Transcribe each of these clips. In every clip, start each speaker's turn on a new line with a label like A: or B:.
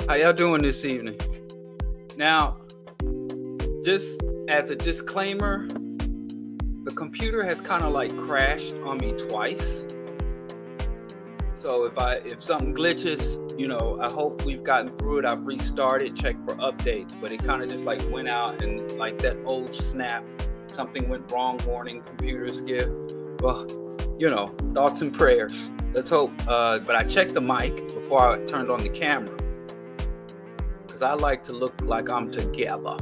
A: How y'all doing this evening? Now, just as a disclaimer, the computer has kind of like crashed on me twice. So if something glitches, I hope we've gotten through it. I've restarted, checked for updates, but it kind of just like went out and like that old snap, something went wrong warning computers give. Well, thoughts and prayers. Let's hope. But I checked the mic before I turned on the camera because I like to look like I'm together.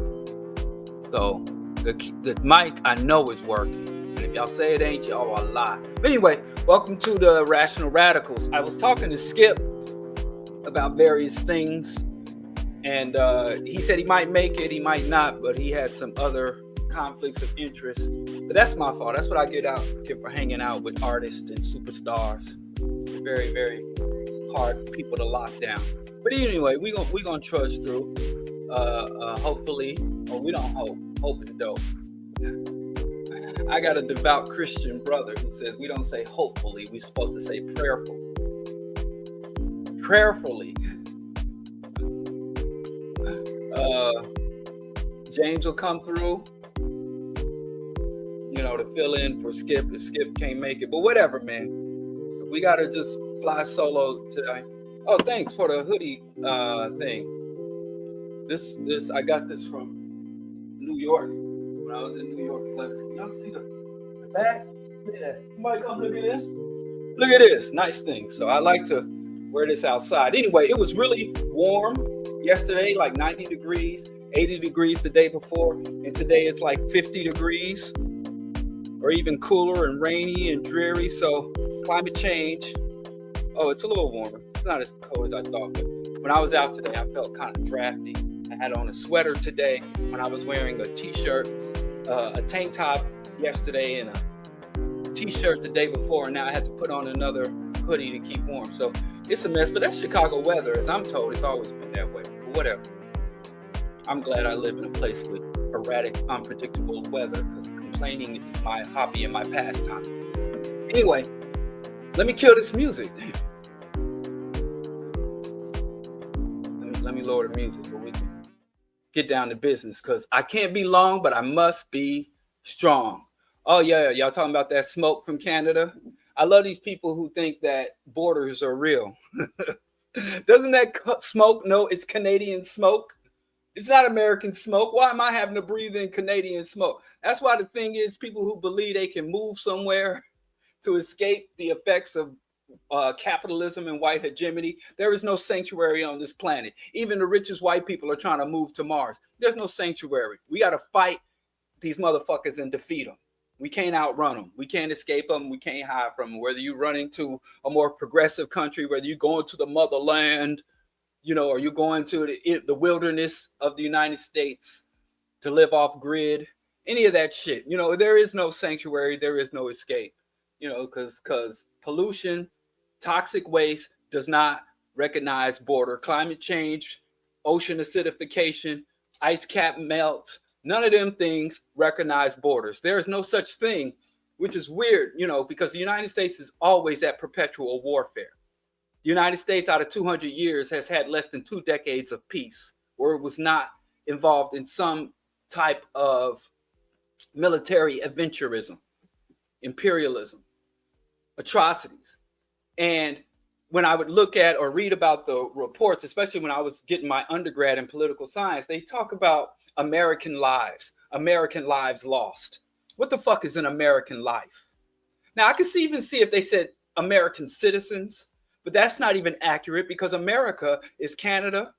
A: So the mic I know is working. And if y'all say it ain't, y'all are lie. But anyway, welcome to the Rational Radicals. I was talking to Skip about various things, and he said he might make it, he might not, but he had some other conflicts of interest. But that's my fault. That's what I get for hanging out with artists and superstars. Very, very hard people to lock down. But anyway, we gonna trudge through. Hopefully, or we don't hope. Hope is dope. I got a devout Christian brother who says we don't say hopefully, we're supposed to say prayerful. Prayerfully. James will come through, to fill in for Skip if Skip can't make it. But whatever, man. We gotta just fly solo today. Oh, thanks for the hoodie thing. This I got this from New York. When I was in New York, y'all see the back? Look at that. Somebody come look at this. Look at this. Nice thing. So I like to wear this outside. Anyway, it was really warm yesterday, like 90 degrees, 80 degrees the day before. And today it's like 50 degrees or even cooler and rainy and dreary. So climate change. Oh, it's a little warmer. It's not as cold as I thought. But when I was out today, I felt kind of drafty. I had on a sweater today when I was wearing a t-shirt, a tank top yesterday, and a t-shirt the day before. And now I had to put on another hoodie to keep warm. So it's a mess, but that's Chicago weather. As I'm told, it's always been that way. But whatever. I'm glad I live in a place with erratic, unpredictable weather because complaining is my hobby and my pastime. Anyway, let me kill this music. Let me lower the music so we can get down to business because I can't be long, but I must be strong. Oh, yeah. Y'all talking about that smoke from Canada? I love these people who think that borders are real. Doesn't that smoke know it's Canadian smoke? It's not American smoke. Why am I having to breathe in Canadian smoke? That's why the thing is, people who believe they can move somewhere to escape the effects of capitalism and white hegemony. There is no sanctuary on this planet. Even the richest white people are trying to move to Mars. There's no sanctuary. We got to fight these motherfuckers and defeat them. We can't outrun them. We can't escape them. We can't hide from them. Whether you're running to a more progressive country, whether you're going to the motherland, or you're going to the wilderness of the United States to live off grid, any of that shit. There is no sanctuary. There is no escape. Because pollution, toxic waste does not recognize border. Climate change, ocean acidification, ice cap melt, none of them things recognize borders. There is no such thing, which is weird, because the United States is always at perpetual warfare. The United States, out of 200 years, has had less than 2 decades of peace, where it was not involved in some type of military adventurism, imperialism, atrocities. And when I would look at or read about the reports, especially when I was getting my undergrad in political science, they talk about American lives lost. What the fuck is an American life? Now, I could even see if they said American citizens, but that's not even accurate because America is Canada,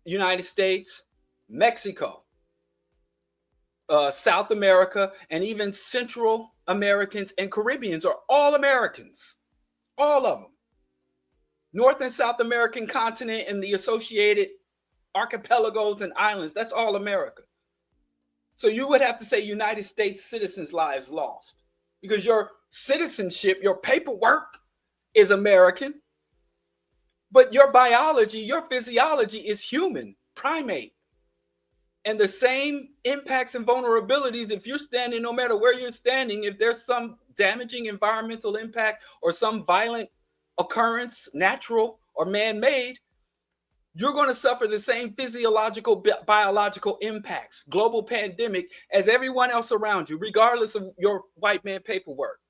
A: United States, Mexico, South America, and even Central Americans and Caribbeans are all Americans. All of them. North and South American continent and the associated archipelagos and islands, that's all America. So you would have to say United States citizens' lives lost because your citizenship, your paperwork is American, but your biology, your physiology is human, primate. And the same impacts and vulnerabilities, if you're standing, no matter where you're standing, if there's some damaging environmental impact or some violent occurrence, natural or man-made, You're going to suffer the same physiological, biological impacts, global pandemic, as everyone else around you, regardless of your white man paperwork.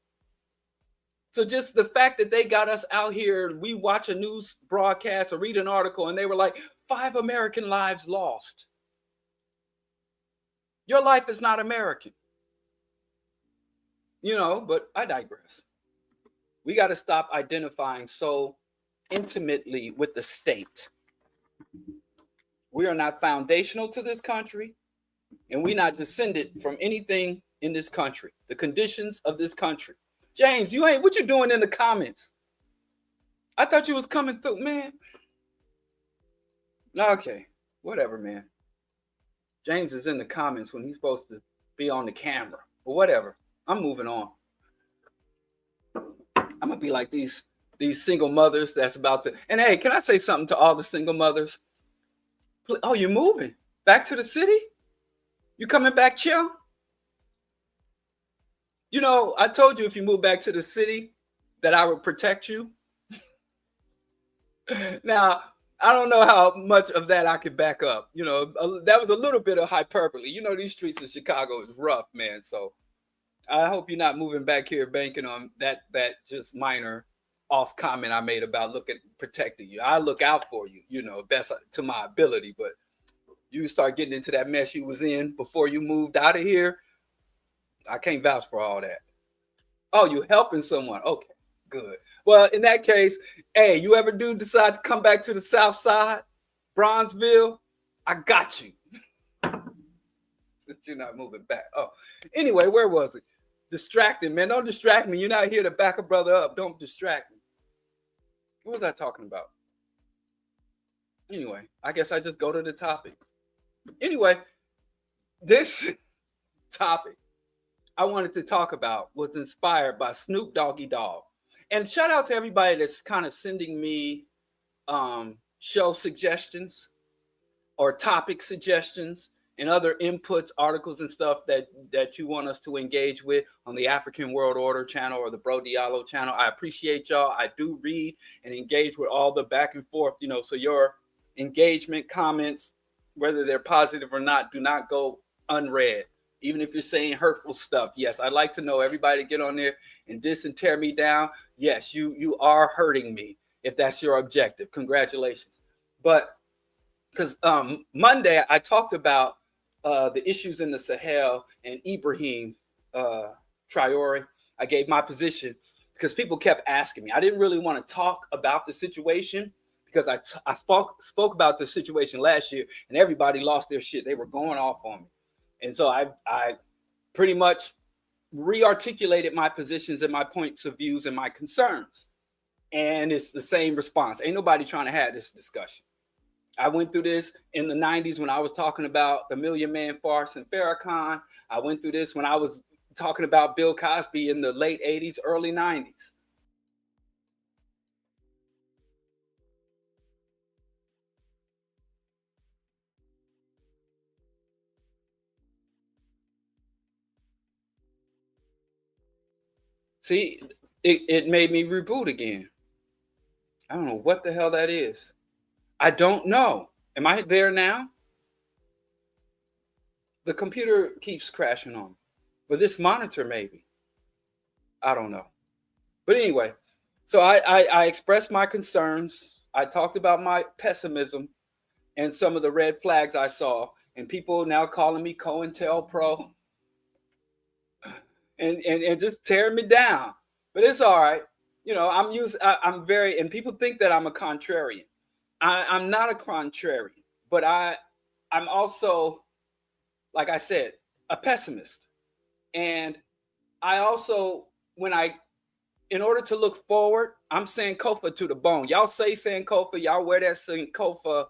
A: So just the fact that they got us out here, we watch a news broadcast or read an article and they were like, 5 American lives lost. Your life is not American. But I digress. We got to stop identifying so intimately with the state. We are not foundational to this country, and we're not descended from anything in this country, the conditions of this country. James, what you doing in the comments? I thought you was coming through, man. Okay, whatever, man. James is in the comments when he's supposed to be on the camera, or whatever. I'm moving on. I'm gonna be like these single mothers that's about to. And hey, can I say something to all the single mothers? Oh, you're moving back to the city? You coming back, chill? I told you if you move back to the city that I would protect you. Now, I don't know how much of that I could back up. That was a little bit of hyperbole. These streets of Chicago is rough, man. So I hope you're not moving back here banking on that just minor off comment I made about protecting you. I look out for you, best to my ability. But you start getting into that mess you was in before you moved out of here, I can't vouch for all that. Oh, you helping someone? Okay, good. Well, in that case, hey, you ever do decide to come back to the South Side, Bronzeville? I got you. Since you're not moving back. Oh, anyway, where was it? Distracting, man. Don't distract me. You're not here to back a brother up. Don't distract me. What was I talking about? Anyway, I guess I just go to the topic. Anyway, this topic I wanted to talk about was inspired by Snoop Dogg. And shout out to everybody that's kind of sending me show suggestions or topic suggestions and other inputs, articles and stuff that you want us to engage with on the African World Order channel or the Bro Diallo channel. I appreciate y'all. I do read and engage with all the back and forth, so your engagement, comments, whether they're positive or not, do not go unread. Even if you're saying hurtful stuff, yes, I'd like to know everybody to get on there and diss and tear me down. Yes, you are hurting me if that's your objective. Congratulations. But because Monday I talked about the issues in the Sahel and Ibrahim Traore. I gave my position because people kept asking me. I didn't really want to talk about the situation because I spoke about the situation last year and everybody lost their shit. They were going off on me. And so I pretty much re-articulated my positions and my points of views and my concerns. And it's the same response. Ain't nobody trying to have this discussion. I went through this in the 90s when I was talking about the Million Man farce and Farrakhan. I went through this when I was talking about Bill Cosby in the late 80s, early 90s. See, it made me reboot again. I don't know what the hell that is. I don't know. Am I there now? The computer keeps crashing on me. But this monitor, maybe. I don't know. But anyway, so I expressed my concerns. I talked about my pessimism and some of the red flags I saw. And people now calling me COINTELPRO. And just tearing me down. But it's all right. I'm very, and people think that I'm a contrarian. I'm not a contrarian, but I'm also, like I said, a pessimist. And I also, in order to look forward, I'm Sankofa to the bone. Y'all say Sankofa, y'all wear that Sankofa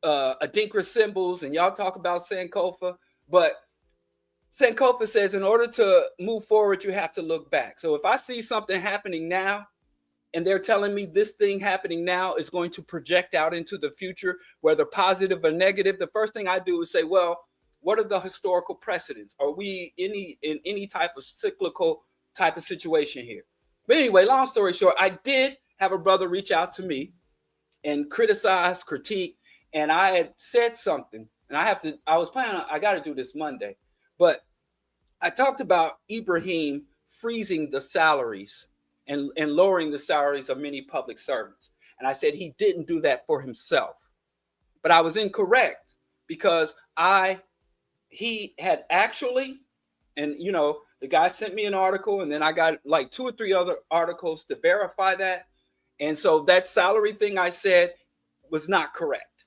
A: Adinkra symbols, and y'all talk about Sankofa, but Sankofa says in order to move forward, you have to look back. So if I see something happening now, and they're telling me this thing happening now is going to project out into the future, whether positive or negative, the first thing I do is say, well, what are the historical precedents? Are we in any type of cyclical type of situation here? But anyway, long story short, I did have a brother reach out to me and criticize, critique. And I had said something, and I was planning on, I got to do this Monday, but I talked about Ibrahim freezing the salaries and lowering the salaries of many public servants. And I said he didn't do that for himself. But I was incorrect because he had actually, and the guy sent me an article, and then I got like 2 or 3 other articles to verify that. And so that salary thing I said was not correct.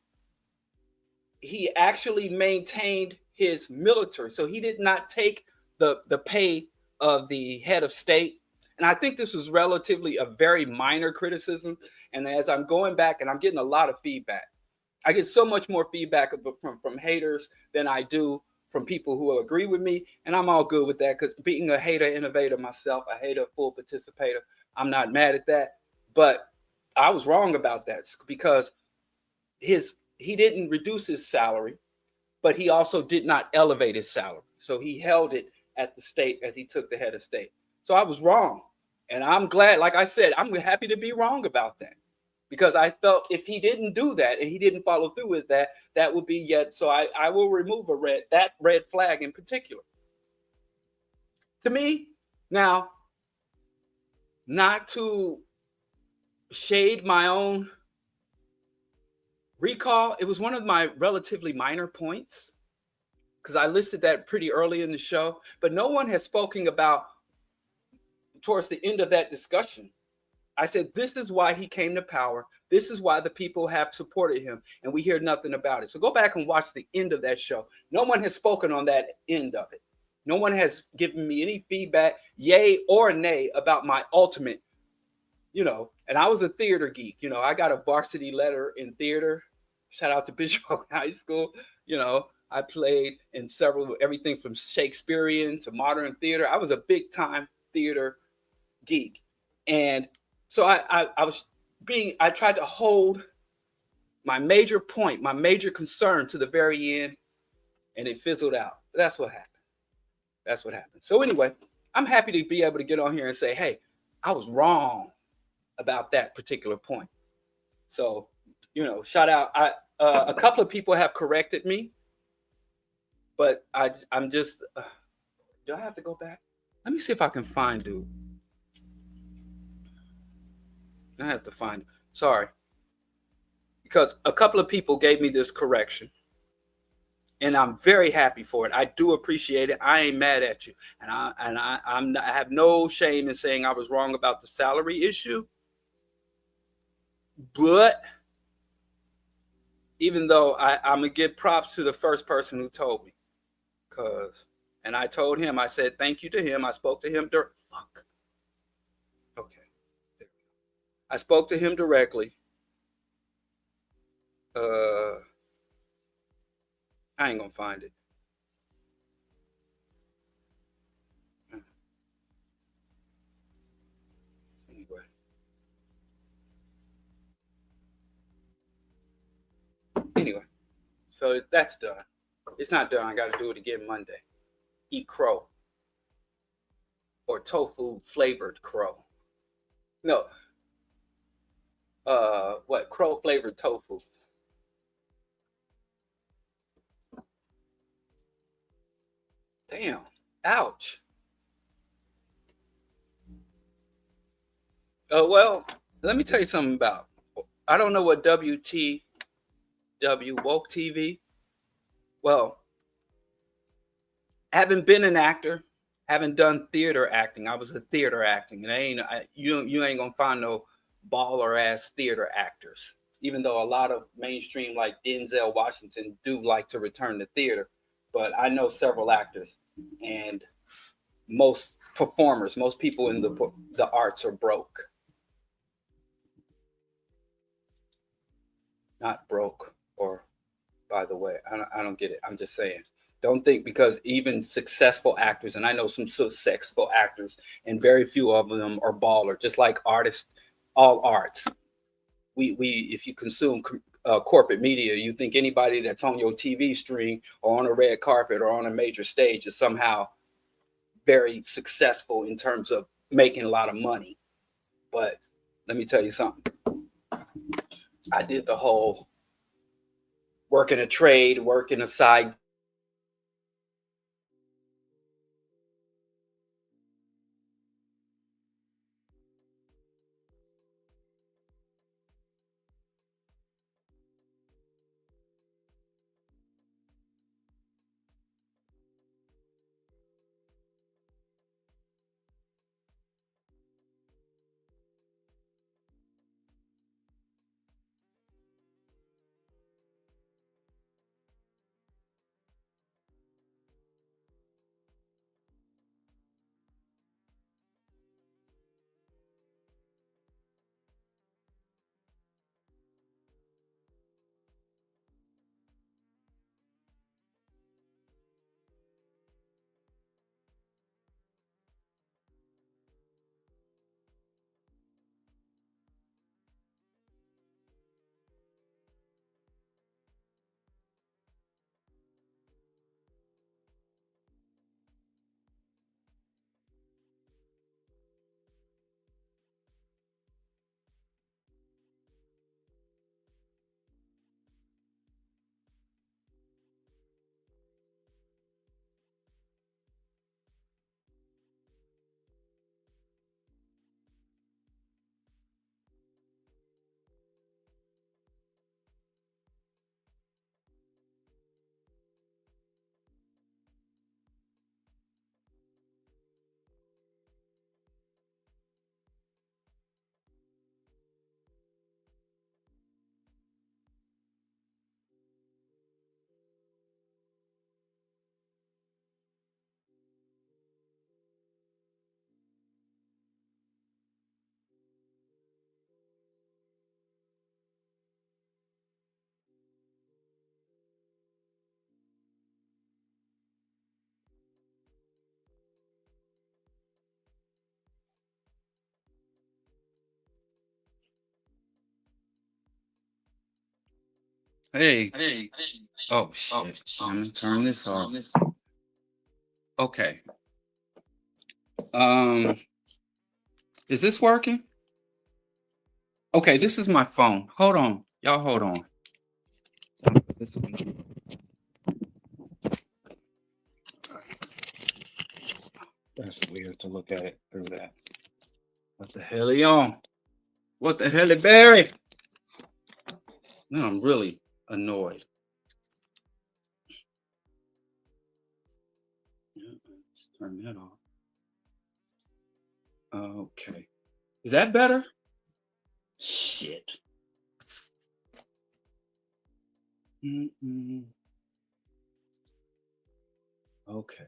A: He actually maintained his military. So he did not take the pay of the head of state. And I think this was relatively a very minor criticism. And as I'm going back, and I'm getting a lot of feedback, I get so much more feedback from haters than I do from people who agree with me. And I'm all good with that, because being a hater innovator myself, a hater full participator, I'm not mad at that. But I was wrong about that, because he didn't reduce his salary, but he also did not elevate his salary. So he held it at the state as he took the head of state. So I was wrong. And I'm glad, like I said, I'm happy to be wrong about that, because I felt if he didn't do that and he didn't follow through with that, that would be yet. So I will remove that red flag in particular. To me, now, not to shade my own recall, it was one of my relatively minor points, because I listed that pretty early in the show, but no one has spoken about towards the end of that discussion. I said, this is why he came to power. This is why the people have supported him, and we hear nothing about it. So go back and watch the end of that show. No one has spoken on that end of it. No one has given me any feedback, yay or nay, about my ultimate, and I was a theater geek. I got a varsity letter in theater. Shout out to Bishop High School. I played in everything from Shakespearean to modern theater. I was a big time theater geek. And so I tried to hold my major point, my major concern to the very end, and it fizzled out. That's what happened. So anyway, I'm happy to be able to get on here and say, hey, I was wrong about that particular point. So, shout out. A couple of people have corrected me, but I'm just, do I have to go back? Let me see if I can find dude. I have to find it. Sorry. Because a couple of people gave me this correction, and I'm very happy for it. I do appreciate it. I ain't mad at you. And I have no shame in saying I was wrong about the salary issue. But even though I'm going to give props to the first person who told me, and I told him, I said thank you to him. I spoke to him. Okay. I spoke to him directly. I ain't going to find it. Anyway, so that's done. It's not done. I got to do it again Monday. Eat crow. Or tofu flavored crow. No. Crow flavored tofu. Damn. Ouch. Well, let me tell you something about. I don't know what WTW, woke TV. Well, having been an actor, having done theater acting, I was a theater acting, and you ain't gonna find no baller ass theater actors. Even though a lot of mainstream like Denzel Washington do like to return to theater, but I know several actors, and most performers, most people in the arts are broke. Not broke, or by the way, I don't get it. I'm just saying. Don't think because even successful actors, and I know some successful actors, and very few of them are baller. Just like artists, all arts. We if you consume corporate media, you think anybody that's on your TV screen or on a red carpet or on a major stage is somehow very successful in terms of making a lot of money. But let me tell you something. I did the whole working a trade, working a side. Hey. Oh shit. Let me turn this off. Okay. Is this working? Okay, this is my phone. Hold on. Y'all hold on. That's weird to look at it through that. What the hell are you on? What the hell, Barry? Now I'm really annoyed. Let's turn that off. Okay. Is that better? Shit. Okay.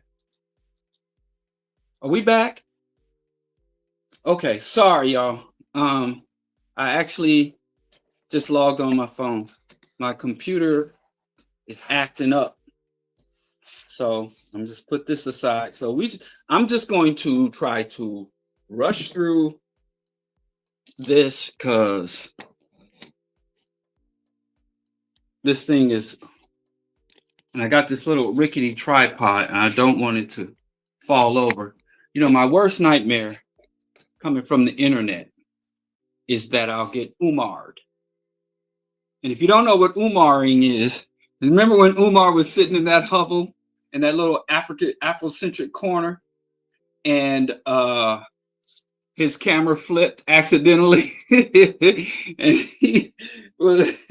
A: Are we back? Okay, sorry, y'all. I actually just logged on my phone. My computer is acting up. So I'm just put this aside. So I'm just going to try to rush through this because this thing is, and I got this little rickety tripod and I don't want it to fall over. You know, my worst nightmare coming from the internet is that I'll get Umar'd. And if you don't know what Umaring is, remember when Umar was sitting in that hovel in that little Afrocentric corner and his camera flipped accidentally and he was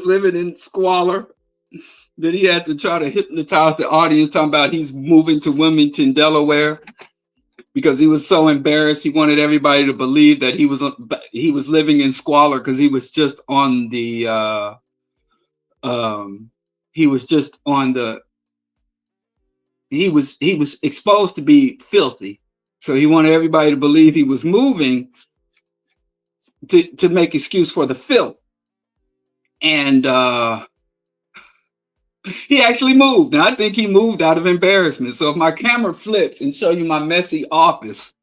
A: living in squalor. Then he had to try to hypnotize the audience talking about he's moving to Wilmington, Delaware because he was so embarrassed. He wanted everybody to believe that he was living in squalor because he was just on the he was exposed to be filthy. So he wanted everybody to believe he was moving to make excuse for the filth. And he actually moved. Now I think he moved out of embarrassment. So if my camera flips and show you my messy office,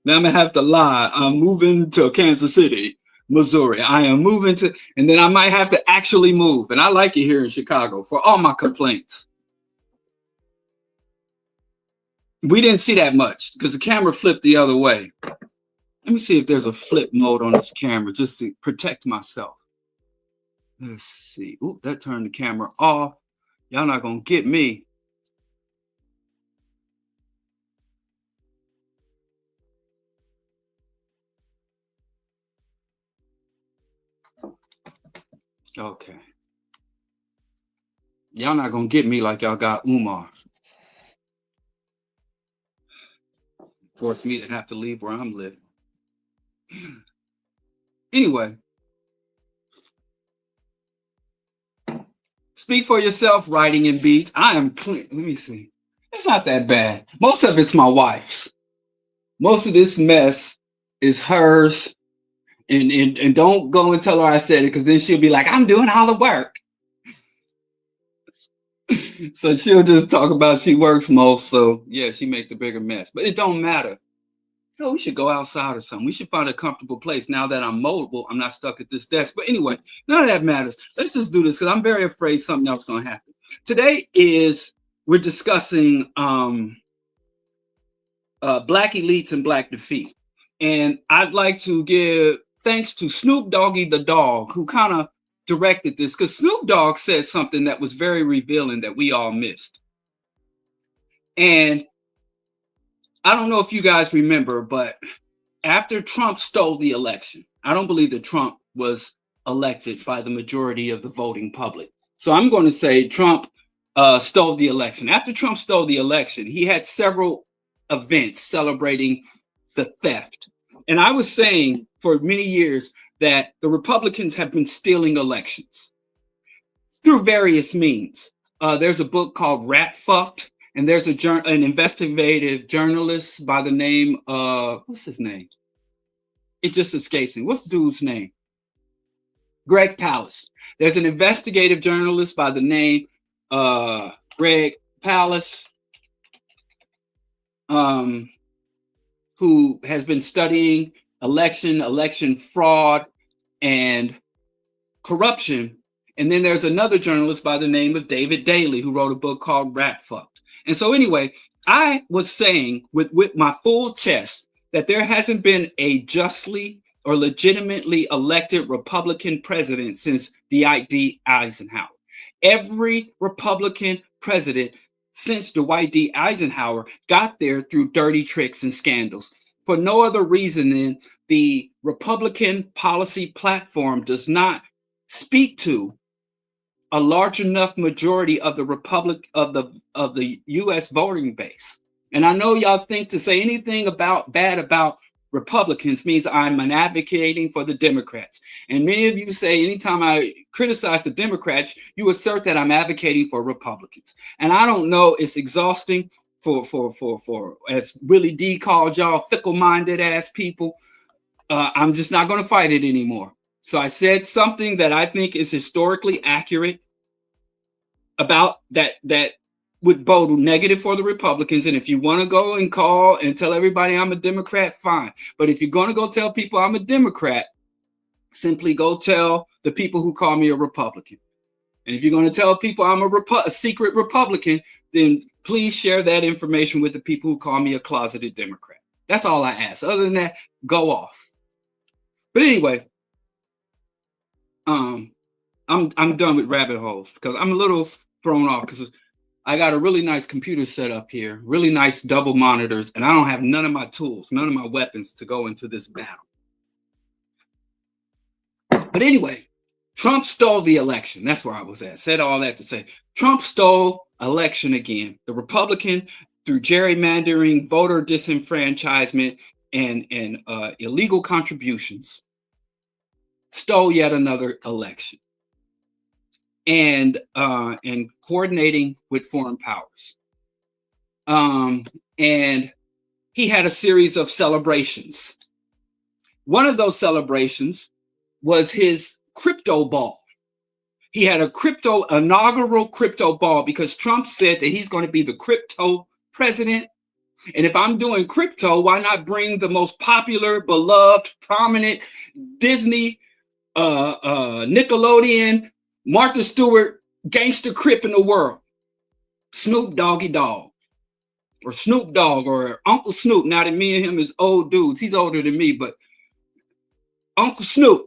A: then I'm gonna have to lie. I'm moving to Kansas City, Missouri. I am moving to, and then I might have to actually move. And I like it here in Chicago for all my complaints. We didn't see that much because the camera flipped the other way. Let me see if there's a flip mode on this camera just to protect myself. Let's see. Oop, that turned the camera off. Y'all not gonna get me. Okay. Y'all not gonna get me like y'all got Umar. Force me to have to leave where I'm living. Anyway. Speak for yourself, writing and beats. I am clean. Let me see. It's not that bad. Most of it's my wife's. Most of this mess is hers. And don't go and tell her I said it, because then she'll be like, I'm doing all the work. So she'll just talk about she works most. So yeah, she make the bigger mess. But it don't matter. Oh, we should go outside or something. We should find a comfortable place. Now that I'm mobile, I'm not stuck at this desk. But anyway, none of that matters. Let's just do this, because I'm very afraid something else is going to happen. Today we're discussing Black elites and Black defeat. And I'd like to give thanks to Snoop Doggy the dog, who kind of directed this, because Snoop Dogg said something that was very revealing that we all missed. And I don't know if you guys remember, but after Trump stole the election, I don't believe that Trump was elected by the majority of the voting public. So I'm going to say Trump stole the election. After Trump stole the election, he had several events celebrating the theft. And I was saying for many years that the Republicans have been stealing elections through various means. There's a book called Rat Fucked, and there's an investigative journalist by the name of, what's his name? It just escapes me. What's the dude's name? Greg Palast. There's an investigative journalist by the name Greg Palast, who has been studying election fraud, and corruption. And then there's another journalist by the name of David Daley, who wrote a book called Rat Fucked. And so anyway, I was saying with my full chest that there hasn't been a justly or legitimately elected Republican president since Dwight D. Eisenhower. Every Republican president since Dwight D. Eisenhower got there through dirty tricks and scandals, for no other reason than the Republican policy platform does not speak to a large enough majority of the U.S. voting base. And I know y'all think to say anything bad about Republicans means I'm advocating for the Democrats. And many of you say anytime I criticize the Democrats, you assert that I'm advocating for Republicans. And I don't know, it's exhausting for as Willie D called y'all, fickle-minded ass people. I'm just not going to fight it anymore. So I said something that I think is historically accurate about that would bode negative for the Republicans. And if you want to go and call and tell everybody I'm a Democrat, fine. But if you're going to go tell people I'm a Democrat, simply go tell the people who call me a Republican. And if you're going to tell people I'm a secret Republican, then please share that information with the people who call me a closeted Democrat. That's all I ask. Other than that, go off. But anyway, I'm done with rabbit holes, because I'm a little thrown off, because I got a really nice computer set up here, really nice double monitors, and I don't have none of my tools, none of my weapons to go into this battle. But anyway, Trump stole the election. That's where I was at. Said all that to say Trump stole election again. The Republican, through gerrymandering, voter disenfranchisement, and illegal contributions, stole yet another election. And coordinating with foreign powers. And he had a series of celebrations. One of those celebrations was his crypto ball. He had a inaugural crypto ball, because Trump said that he's going to be the crypto president. And if I'm doing crypto, why not bring the most popular, beloved, prominent Disney, Nickelodeon, Martha Stewart gangster crip in the world, Snoop Doggy Dogg, or Snoop Dogg, or Uncle Snoop. Now that me and him is old dudes, he's older than me, but Uncle Snoop,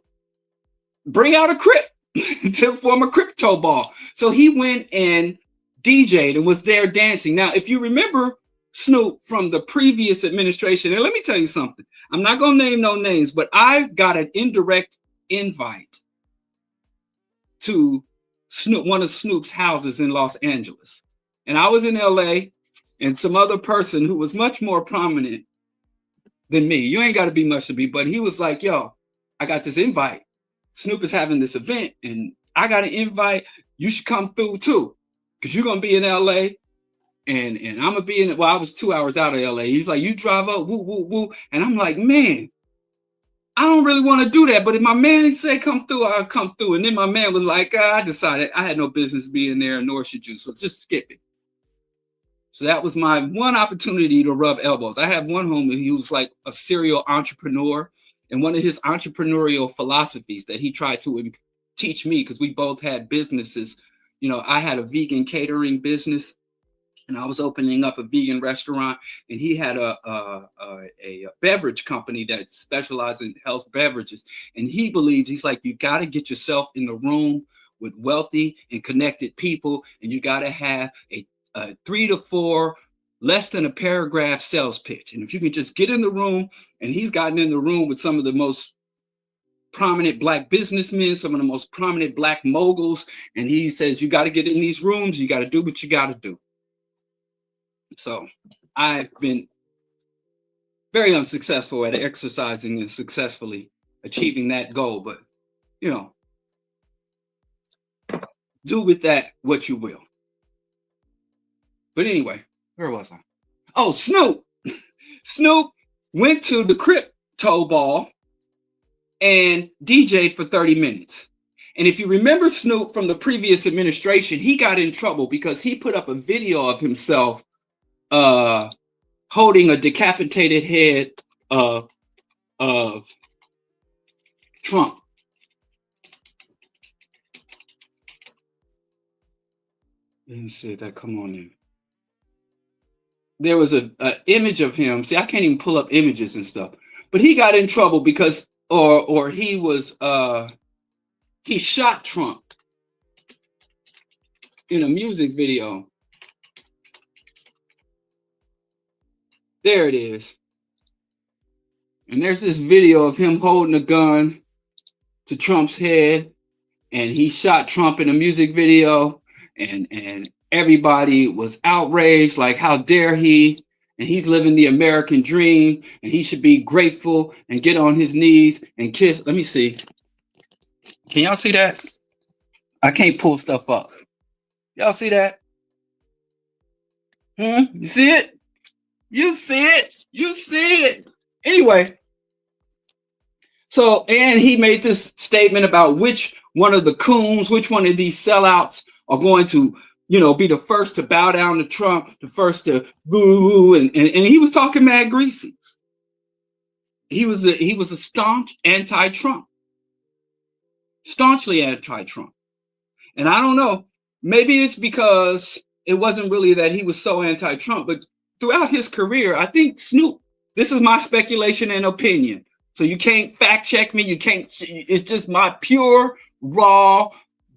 A: bring out a crip. to form a crypto ball. So he went and DJ'd and was there dancing. Now, if you remember Snoop from the previous administration, and let me tell you something, I'm not going to name no names, but I got an indirect invite to Snoop, one of Snoop's houses in Los Angeles. And I was in LA, and some other person who was much more prominent than me. You ain't got to be much to be, but he was like, yo, I got this invite. Snoop is having this event, and I got an invite. You should come through too, because you're going to be in LA, and I'm going to be in, well, I was 2 hours out of LA. He's like, you drive up, woo, woo, woo. And I'm like, man, I don't really want to do that. But if my man said come through, I'll come through. And then my man was like, I decided I had no business being there, nor should you. So just skip it. So that was my one opportunity to rub elbows. I have one homie, he was like a serial entrepreneur. And one of his entrepreneurial philosophies that he tried to teach me, because we both had businesses. You know, I had a vegan catering business, and I was opening up a vegan restaurant, and he had a beverage company that specialized in health beverages. And he believes, he's like, you got to get yourself in the room with wealthy and connected people, and you got to have a 3 to 4 less than a paragraph sales pitch. And if you can just get in the room, and he's gotten in the room with some of the most prominent Black businessmen, some of the most prominent Black moguls, and he says, you got to get in these rooms, you got to do what you got to do. So I've been very unsuccessful at exercising and successfully achieving that goal, but you know, do with that what you will. But anyway, where was I? Oh, Snoop. Snoop went to the crypto ball and DJ'd for 30 minutes. And if you remember Snoop from the previous administration, he got in trouble because he put up a video of himself holding a decapitated head of Trump. Let me see that come on in. There was a image of him. See, I can't even pull up images and stuff. But he got in trouble because, or he was, he shot Trump in a music video. There it is. And there's this video of him holding a gun to Trump's head, and he shot Trump in a music video, and everybody was outraged, like, how dare he? And he's living the American dream, and he should be grateful and get on his knees and kiss. Let me see. Can y'all see that? I can't pull stuff up. Y'all see that? You see it? You see it? You see it? Anyway. So, and he made this statement about which one of the coons, which one of these sellouts are going to, you know, be the first to bow down to Trump, the first to boo, and he was talking mad greasy. He was a staunch anti-Trump, staunchly anti-Trump. And I don't know, maybe it's because it wasn't really that he was so anti-Trump, but throughout his career, I think Snoop, this is my speculation and opinion. So you can't fact check me. You can't, it's just my pure, raw,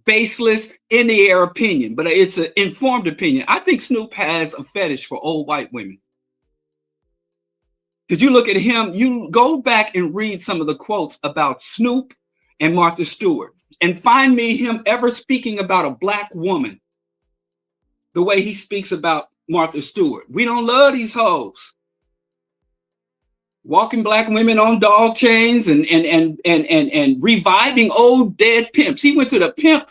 A: baseless, in the air opinion, but it's an informed opinion. I think Snoop has a fetish for old white women. Because you look at him, you go back and read some of the quotes about Snoop and Martha Stewart, and find me him ever speaking about a Black woman the way he speaks about Martha Stewart. We don't love these hoes. Walking Black women on dog chains and reviving old dead pimps. He went to the pimp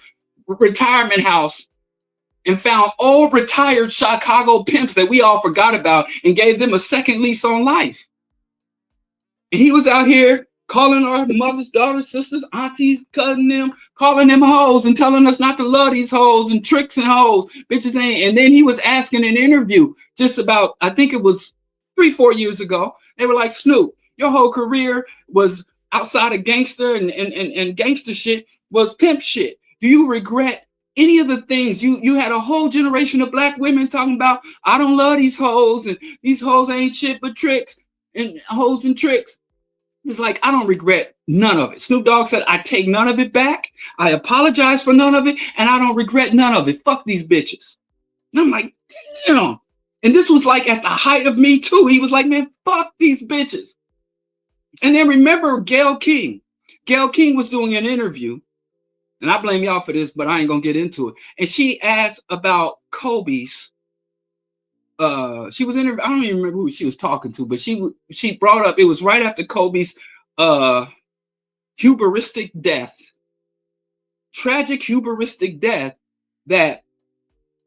A: retirement house and found old retired Chicago pimps that we all forgot about and gave them a second lease on life. And he was out here calling our mothers, daughters, sisters, aunties, cousins them, calling them hoes and telling us not to love these hoes and tricks and hoes. Bitches ain't. And then he was asking an interview just about, I think it was 3-4 years ago. They were like, Snoop, your whole career was outside of gangster and gangster shit was pimp shit. Do you regret any of the things? You had a whole generation of Black women talking about, I don't love these hoes, and these hoes ain't shit but tricks and hoes and tricks. He was like, I don't regret none of it. Snoop Dogg said, I take none of it back. I apologize for none of it, and I don't regret none of it. Fuck these bitches. And I'm like, damn. And this was like at the height of Me Too. He was like, man, fuck these bitches. And then remember Gayle King. Gayle King was doing an interview, and I blame y'all for this, but I ain't gonna get into it. And she asked about Kobe's. She was I don't even remember who she was talking to, but she brought up, it was right after Kobe's hubristic death, tragic hubristic death, that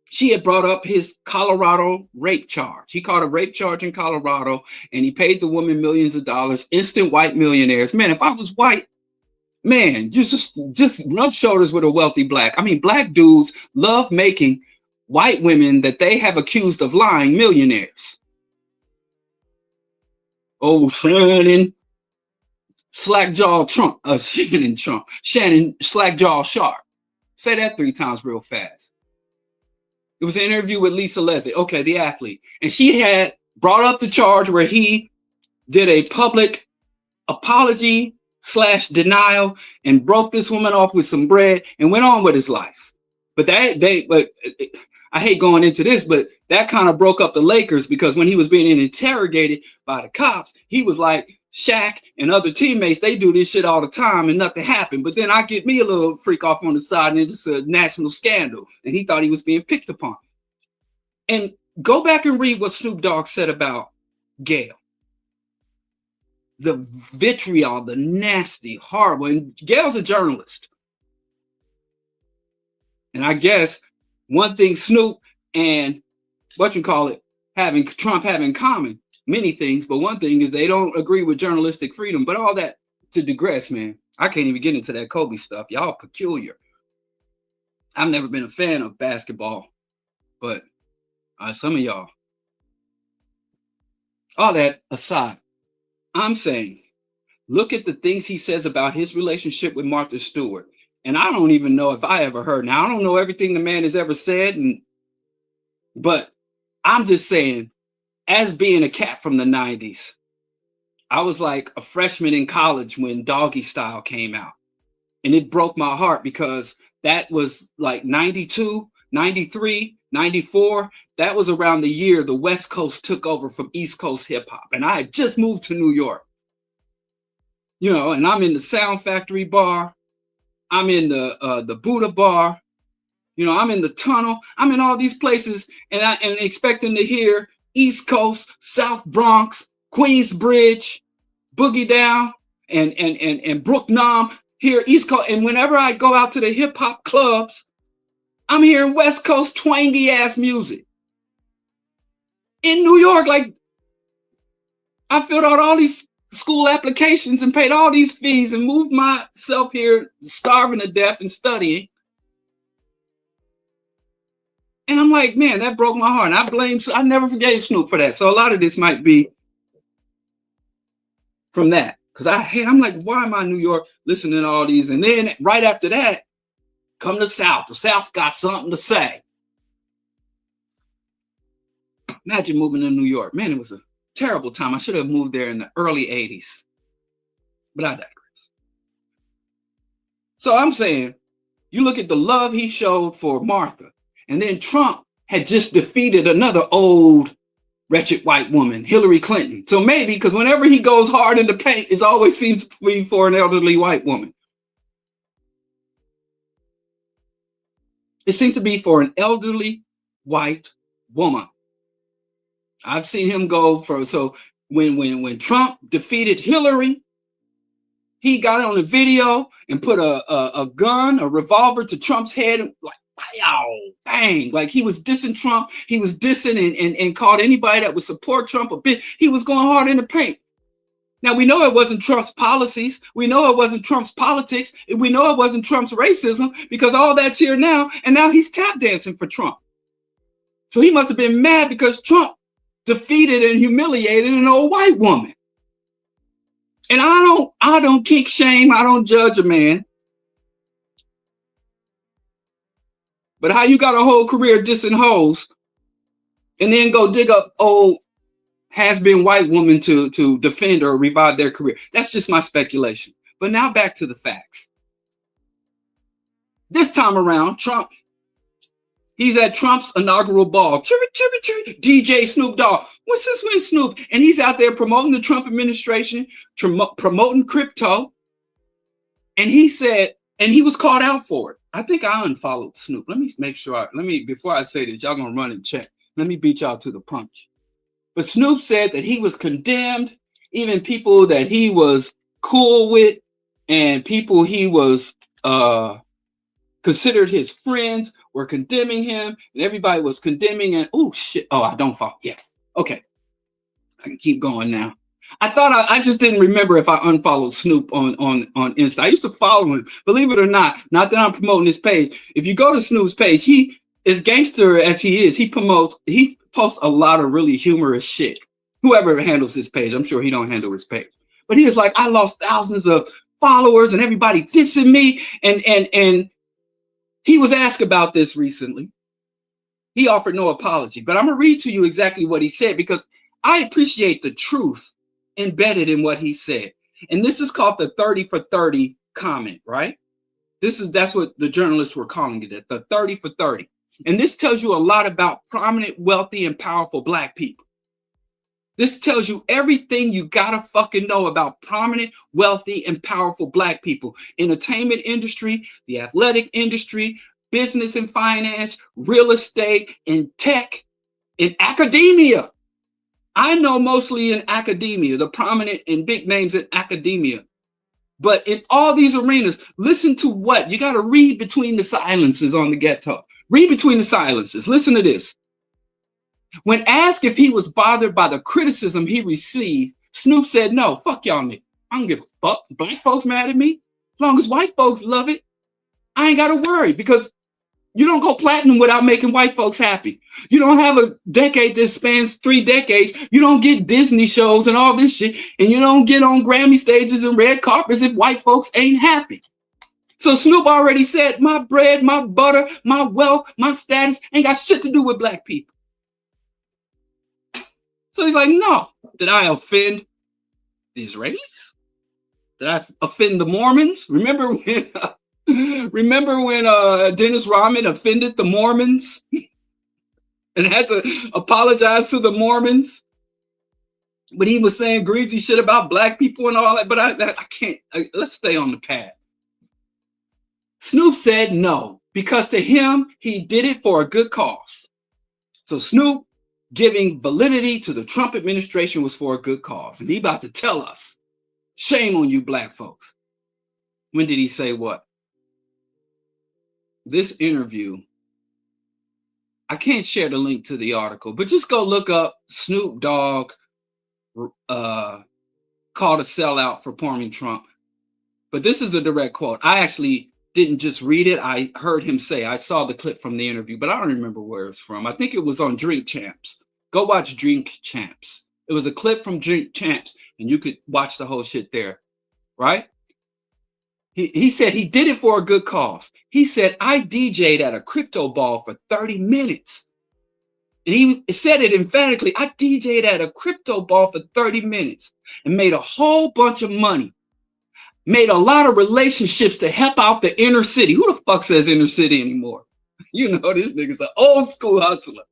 A: she had brought up his Colorado rape charge. He caught a rape charge in Colorado, and he paid the woman millions of dollars, instant white millionaires. Man, if I was white, man, just rub shoulders with a wealthy black. I mean, black dudes love making white women that they have accused of lying millionaires. Oh, Shannon Slackjaw Trump, Shannon Slackjaw Sharp. Say that 3 times real fast. It was an interview with Lisa Leslie, okay, the athlete. And she had brought up the charge where he did a public apology / denial and broke this woman off with some bread and went on with his life. But I hate going into this, but that kind of broke up the Lakers, because when he was being interrogated by the cops, he was like, Shaq and other teammates, they do this shit all the time and nothing happened. But then I get me a little freak off on the side and it's a national scandal. And he thought he was being picked upon. And go back and read what Snoop Dogg said about Gayle. The vitriol, the nasty, horrible. And Gayle's a journalist. And I guess one thing Snoop and Trump have in common, many things, but one thing is they don't agree with journalistic freedom. But all that to digress, man. I can't even get into that Kobe stuff. Y'all peculiar. I've never been a fan of basketball, but some of y'all. All that aside, I'm saying, look at the things he says about his relationship with Martha Stewart. And I don't even know if I ever heard. Now, I don't know everything the man has ever said, but I'm just saying, as being a cat from the 90s, I was like a freshman in college when Doggy Style came out. And it broke my heart because that was like 92, 93, 94. That was around the year the West Coast took over from East Coast hip hop. And I had just moved to New York. You know, and I'm in the Sound Factory bar. I'm in the Buddha bar. You know, I'm in the Tunnel. I'm in all these places and expecting to hear East Coast, South Bronx, Queensbridge, Boogie Down, and Brook Nom, here East Coast. And whenever I go out to the hip hop clubs, I'm hearing West Coast twangy ass music. In New York, like, I filled out all these school applications and paid all these fees and moved myself here, starving to death and studying. And I'm like, man, that broke my heart. And I never forgave Snoop for that. So a lot of this might be from that. Because I'm like, why am I in New York listening to all these? And then right after that, come the South. The South got something to say. Imagine moving to New York. Man, it was a terrible time. I should have moved there in the early 80s. But I digress. So I'm saying, you look at the love he showed for Martha. And then Trump had just defeated another old, wretched white woman, Hillary Clinton. So maybe, because whenever he goes hard in the paint, it always seems to be for an elderly white woman. It seems to be for an elderly white woman. I've seen him go so when Trump defeated Hillary, he got on a video and put a gun, a revolver to Trump's head, and like, wow, bang. Like he was dissing Trump. He was dissing and called anybody that would support Trump a bitch. He was going hard in the paint. Now, we know it wasn't Trump's policies. We know it wasn't Trump's politics. We know it wasn't Trump's racism, because all that's here now. And now he's tap dancing for Trump. So he must have been mad because Trump defeated and humiliated an old white woman. And I don't kink shame. I don't judge a man. But how you got a whole career dissing hoes and then go dig up old has-been white woman to defend or revive their career. That's just my speculation. But now back to the facts. This time around, Trump, he's at Trump's inaugural ball. DJ Snoop Dogg. What's this with Snoop? And he's out there promoting the Trump administration, promoting crypto. And he said, and he was called out for it. I think I unfollowed Snoop. Let me make sure. Before I say this, y'all gonna run and check. Let me beat y'all to the punch. But Snoop said that he was condemned, even people that he was cool with and people he was considered his friends were condemning him, and everybody was condemning. And oh shit! Oh, I don't follow. Yes, okay. I can keep going now. I thought I just didn't remember if I unfollowed Snoop on Insta. I used to follow him, believe it or not. Not that I'm promoting his page. If you go to Snoop's page, he is gangster as he is. He posts a lot of really humorous shit. Whoever handles his page, I'm sure he don't handle his page. But he is like, I lost thousands of followers and everybody dissing me. And he was asked about this recently. He offered no apology, but I'm gonna read to you exactly what he said because I appreciate the truth embedded in what he said. And this is called the 30 for 30 comment, right? That's what the journalists were calling it, the 30 for 30. And this tells you a lot about prominent, wealthy, and powerful Black people. This tells you everything you gotta fucking know about prominent, wealthy, and powerful Black people. Entertainment industry, the athletic industry, business and finance, real estate, and tech, in academia. I know mostly in academia, the prominent and big names in academia. But in all these arenas, listen to what? You got to read between the silences on the ghetto. Read between the silences. Listen to this. When asked if he was bothered by the criticism he received, Snoop said, no, fuck y'all niggas. I don't give a fuck. Black folks mad at me. As long as white folks love it, I ain't got to worry because you don't go platinum without making white folks happy. You don't have a decade that spans 3 decades. You don't get Disney shows and all this shit. And you don't get on Grammy stages and red carpets if white folks ain't happy. So Snoop already said, my bread, my butter, my wealth, my status ain't got shit to do with Black people. So he's like, no. Did I offend the Israelis? Did I offend the Mormons? Remember when Dennis Rodman offended the Mormons and had to apologize to the Mormons? But he was saying greasy shit about Black people and all that. But I can't. Let's stay on the path. Snoop said no, because to him, he did it for a good cause. So Snoop giving validity to the Trump administration was for a good cause. And he about to tell us, shame on you Black folks. When did he say what? This interview, I can't share the link to the article, but just go look up Snoop Dogg called a sellout for forming Trump. But this is a direct quote. I actually didn't just read it. I heard him say, I saw the clip from the interview, but I don't remember where it's from. I think it was on Drink Champs. Go watch Drink Champs. It was a clip from Drink Champs, and you could watch the whole shit there, right? He said he did it for a good cause. He said, I DJ'd at a crypto ball for 30 minutes. And he said it emphatically. I DJ'd at a crypto ball for 30 minutes and made a whole bunch of money. Made a lot of relationships to help out the inner city. Who the fuck says inner city anymore? You know, this nigga's an old school hustler.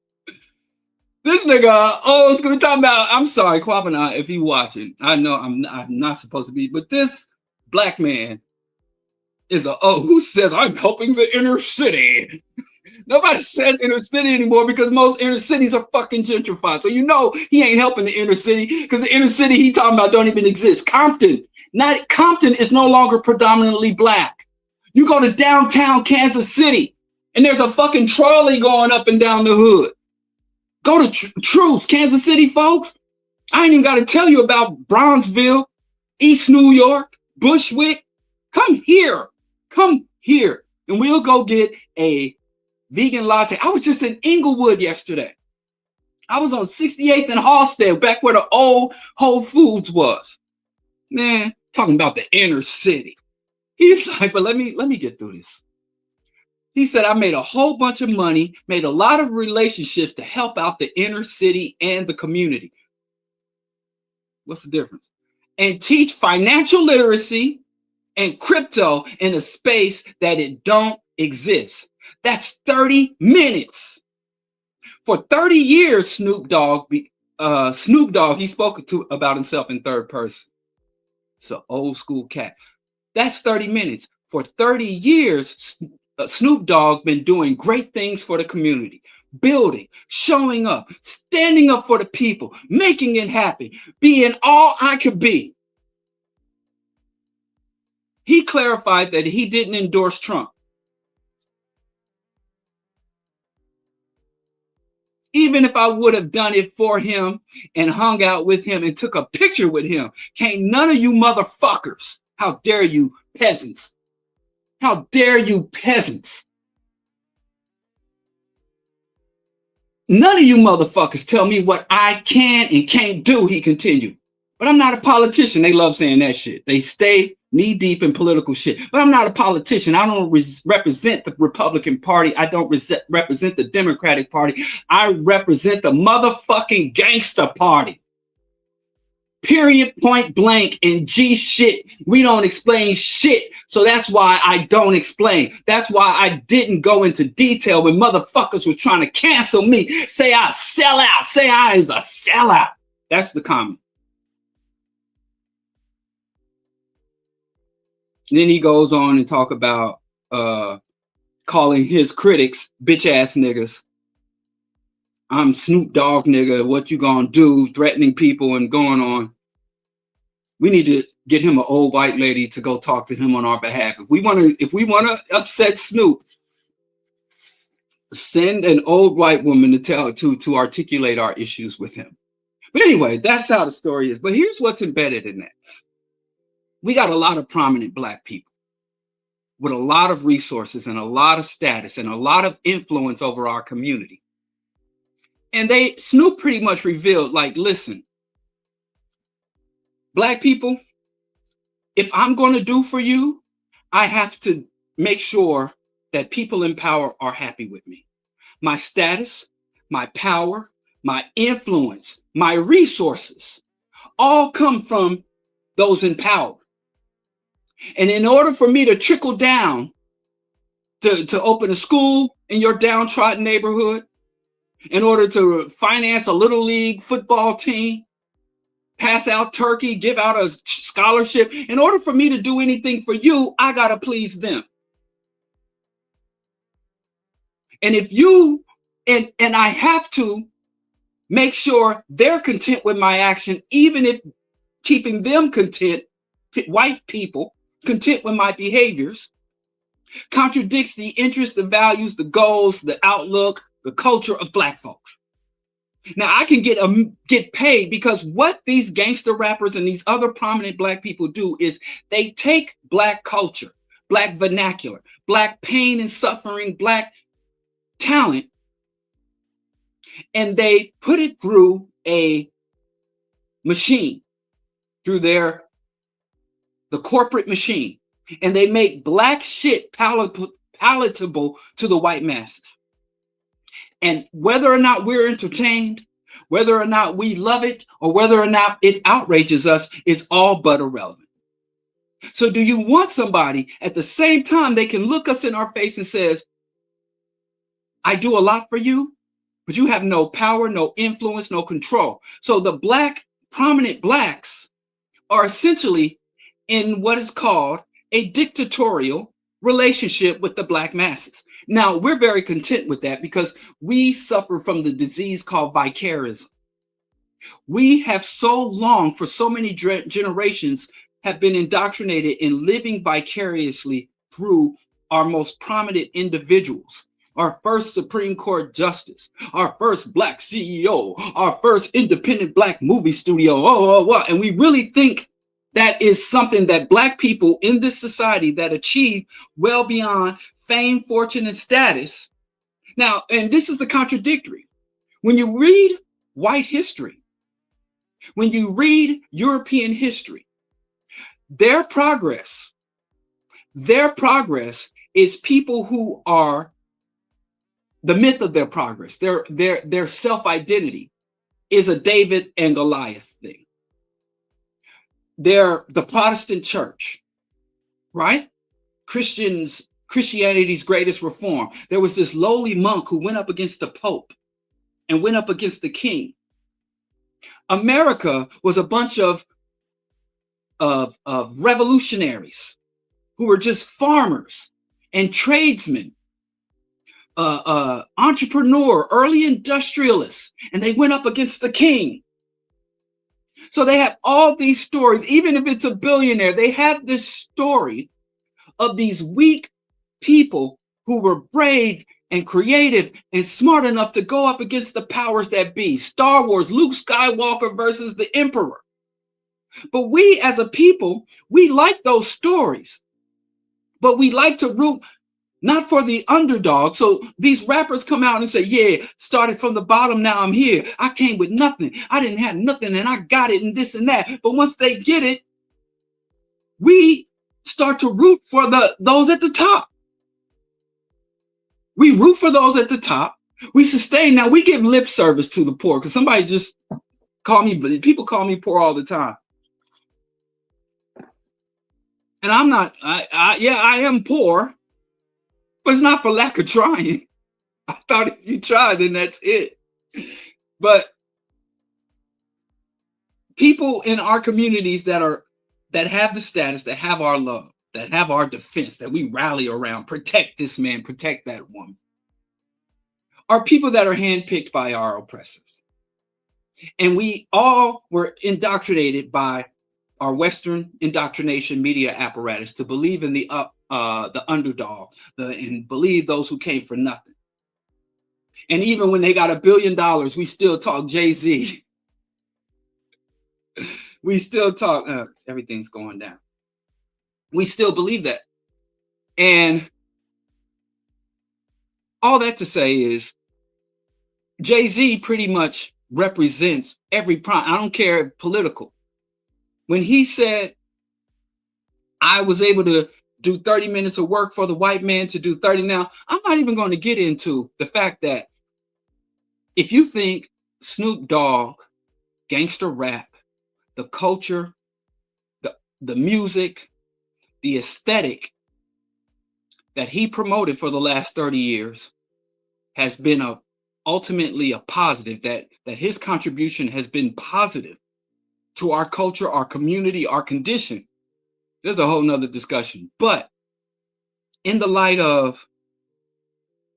A: This nigga, old school, talking about, I'm sorry, Kwabena, if you watching. I know I'm not supposed to be, but this Black man is who says I'm helping the inner city? Nobody says inner city anymore because most inner cities are fucking gentrified. So you know he ain't helping the inner city because the inner city he talking about don't even exist. Compton is no longer predominantly Black. You go to downtown Kansas City and there's a fucking trolley going up and down the hood. Go to Truce, Kansas City, folks. I ain't even got to tell you about Bronzeville, East New York, Bushwick. Come here, and we'll go get a vegan latte. I was just in Inglewood yesterday. I was on 68th and Halsted, back where the old Whole Foods was. Man, talking about the inner city. He's like, but let me get through this. He said, I made a whole bunch of money, made a lot of relationships to help out the inner city and the community. What's the difference? And teach financial literacy and crypto in a space that it don't exist. That's 30 minutes. For 30 years, Snoop Dogg, he spoke about himself in third person. It's an old school cat. That's 30 minutes. For 30 years, Snoop Dogg been doing great things for the community, building, showing up, standing up for the people, making it happen, being all I could be. He clarified that he didn't endorse Trump. Even if I would have done it for him and hung out with him and took a picture with him, can't none of you motherfuckers, how dare you peasants? How dare you peasants? None of you motherfuckers tell me what I can and can't do, he continued. But I'm not a politician. They love saying that shit. They stay knee deep in political shit. But I'm not a politician. I don't represent the Republican Party. I don't represent the Democratic Party. I represent the motherfucking gangster party. Period, point blank, and G shit. We don't explain shit. So that's why I don't explain. That's why I didn't go into detail when motherfuckers was trying to cancel me. Say I sell out. Say I is a sellout. That's the comment. And then he goes on and talk about calling his critics bitch ass niggas. I'm Snoop Dogg nigga. What you gonna do? Threatening people and going on. We need to get him an old white lady to go talk to him on our behalf. If we want to upset Snoop, send an old white woman to articulate our issues with him. But anyway, that's how the story is. But here's what's embedded in that. We got a lot of prominent black people with a lot of resources and a lot of status and a lot of influence over our community. And Snoop pretty much revealed, like, listen, black people, if I'm going to do for you, I have to make sure that people in power are happy with me. My status, my power, my influence, my resources all come from those in power. And in order for me to trickle down to open a school in your downtrodden neighborhood, in order to finance a little league football team, pass out turkey, give out a scholarship, in order for me to do anything for you, I got to please them. And if you, and I have to make sure they're content with my action, even if keeping them content, white people, content with my behaviors, contradicts the interests, the values, the goals, the outlook, the culture of black folks. Now I can get paid because what these gangster rappers and these other prominent black people do is they take black culture, black vernacular, black pain and suffering, black talent, and they put it through a machine, through the corporate machine, and they make black shit palatable to the white masses. And whether or not we're entertained, whether or not we love it, or whether or not it outrages us, is all but irrelevant. So do you want somebody at the same time they can look us in our face and says, I do a lot for you, but you have no power, no influence, no control. So the prominent blacks are essentially in what is called a dictatorial relationship with the black masses. Now, we're very content with that because we suffer from the disease called vicarism. We have so long, for so many generations, have been indoctrinated in living vicariously through our most prominent individuals. Our first Supreme Court justice, our first black CEO, our first independent black movie studio, and we really think that is something that black people in this society that achieve well beyond fame, fortune, and status. Now, and this is the contradictory. When you read white history, when you read European history, their progress is people who are the myth of their progress. Their self-identity is a David and Goliath thing.
B: they're the Protestant church, right? Christianity's greatest reform. There was this lowly monk who went up against the Pope and went up against the king. America was a bunch of revolutionaries who were just farmers and tradesmen, entrepreneur, early industrialists, and they went up against the king. So they have all these stories. Even if it's a billionaire, they have this story of these weak people who were brave and creative and smart enough to go up against the powers that be. Star Wars, Luke Skywalker versus the Emperor. But we as a people, we like those stories, but we like to root not for the underdog. So these rappers come out and say, yeah, started from the bottom, now I'm here. I came with nothing. I didn't have nothing and I got it and this and that. But once they get it, we start to root for those at the top. We root for those at the top. We sustain. Now we give lip service to the poor because somebody just people call me poor all the time. And I'm not, I am poor, but it's not for lack of trying. I thought if you try, then that's it. But people in our communities that have the status, that have our love, that have our defense, that we rally around, protect this man, protect that woman, are people that are handpicked by our oppressors. And we all were indoctrinated by our Western indoctrination media apparatus to believe in the underdog, and believe those who came for nothing. And even when they got $1 billion, we still talk Jay-Z. We still talk, everything's going down. We still believe that. And all that to say is Jay-Z pretty much represents every prime. I don't care if political. When he said, I was able to do 30 minutes of work for the white man to do 30 now, I'm not even going to get into the fact that if you think Snoop Dogg, gangster rap, the culture, the music, the aesthetic that he promoted for the last 30 years has been ultimately a positive, that his contribution has been positive to our culture, our community, our condition, there's a whole nother discussion. But in the light of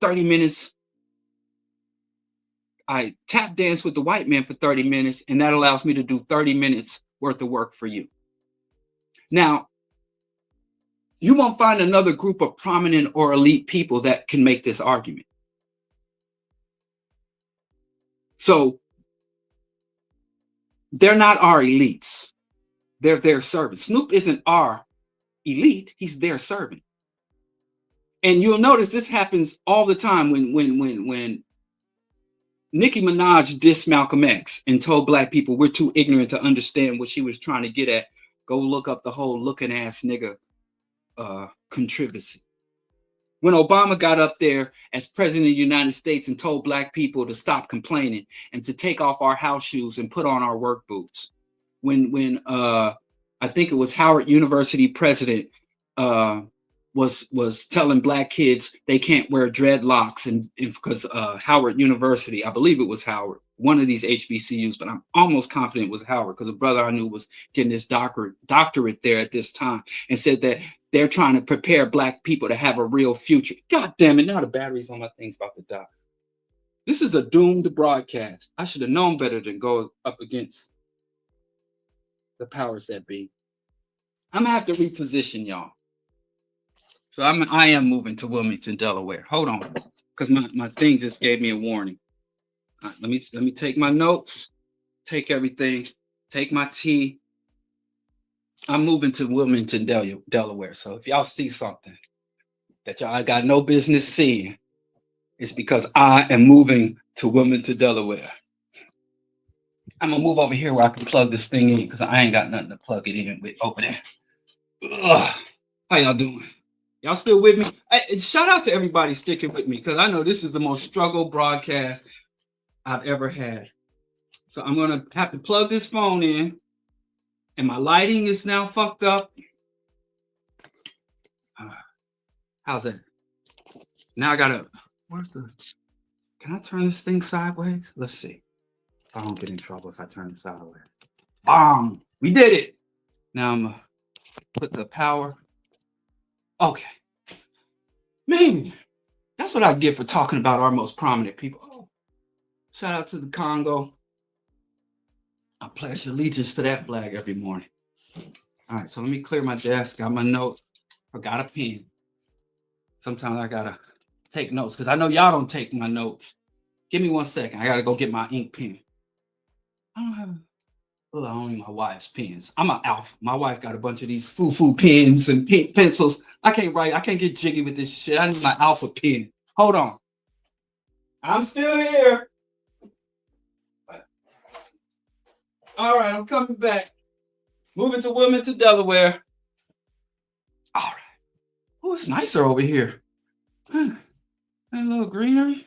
B: 30 minutes, I tap dance with the white man for 30 minutes, and that allows me to do 30 minutes worth of work for you. Now, you won't find another group of prominent or elite people that can make this argument. So they're not our elites. They're their servants. Snoop isn't our elite. He's their servant. And you'll notice this happens all the time when Nicki Minaj dissed Malcolm X and told black people we're too ignorant to understand what she was trying to get at. Go look up the whole looking ass nigga controversy. When Obama got up there as president of the United States and told black people to stop complaining and to take off our house shoes and put on our work boots. When I think it was Howard University president was telling black kids they can't wear dreadlocks and because Howard University, I believe it was Howard, one of these HBCUs, but I'm almost confident it was Howard because a brother I knew was getting his doctorate there at this time, and said that they're trying to prepare black people to have a real future. God damn it, now the batteries on my thing's about to die. This is a doomed broadcast. I should have known better than go up against the powers that be. I'm gonna have to reposition y'all. So I am moving to Wilmington, Delaware. Hold on, because my thing just gave me a warning. All right, let me take my notes, take everything, take my tea. I'm moving to Wilmington, Delaware. So if y'all see something that y'all got no business seeing, it's because I am moving to Wilmington, Delaware. I'm gonna move over here where I can plug this thing in because I ain't got nothing to plug it in with over there. Ugh. How y'all doing? Y'all still with me? Shout out to everybody sticking with me because I know this is the most struggle broadcast I've ever had. So I'm gonna have to plug this phone in and my lighting is now fucked up. How's that? Now I gotta, can I turn this thing sideways? Let's see. I don't get in trouble if I turn it sideways. We did it. Now I'm gonna put the power. Okay. Man, that's what I get for talking about our most prominent people. Oh, shout out to the Congo. I pledge allegiance to that flag every morning. All right, so let me clear my desk. Got my notes. Forgot a pen. Sometimes I gotta take notes because I know y'all don't take my notes. Give me 1 second. I gotta go get my ink pen. I don't have. Well, I only my wife's pens. I'm an alpha. My wife got a bunch of these foo-foo pens and pencils. I can't write. I can't get jiggy with this shit. I need my alpha pen. Hold on. I'm still here. All right, I'm coming back. Moving to Wilmington, Delaware. All right. Oh, it's nicer over here. A little greenery.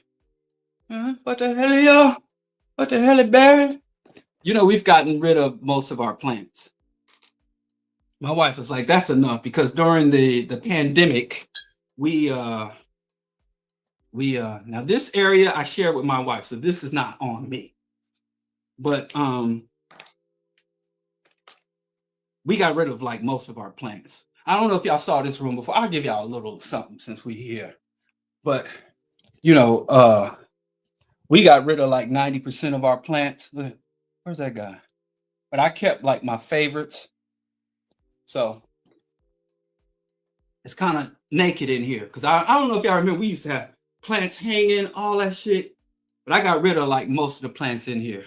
B: What the hell, y'all? What the hell is buried? You know, we've gotten rid of most of our plants. My wife was like, that's enough, because during the pandemic, now this area I share with my wife, so this is not on me. But we got rid of like most of our plants. I don't know if y'all saw this room before. I'll give y'all a little something since we're here. But you know, we got rid of like 90% of our plants. Where's that guy? But I kept like my favorites. So it's kind of naked in here. Because I don't know if y'all remember, we used to have plants hanging, all that shit. But I got rid of like most of the plants in here.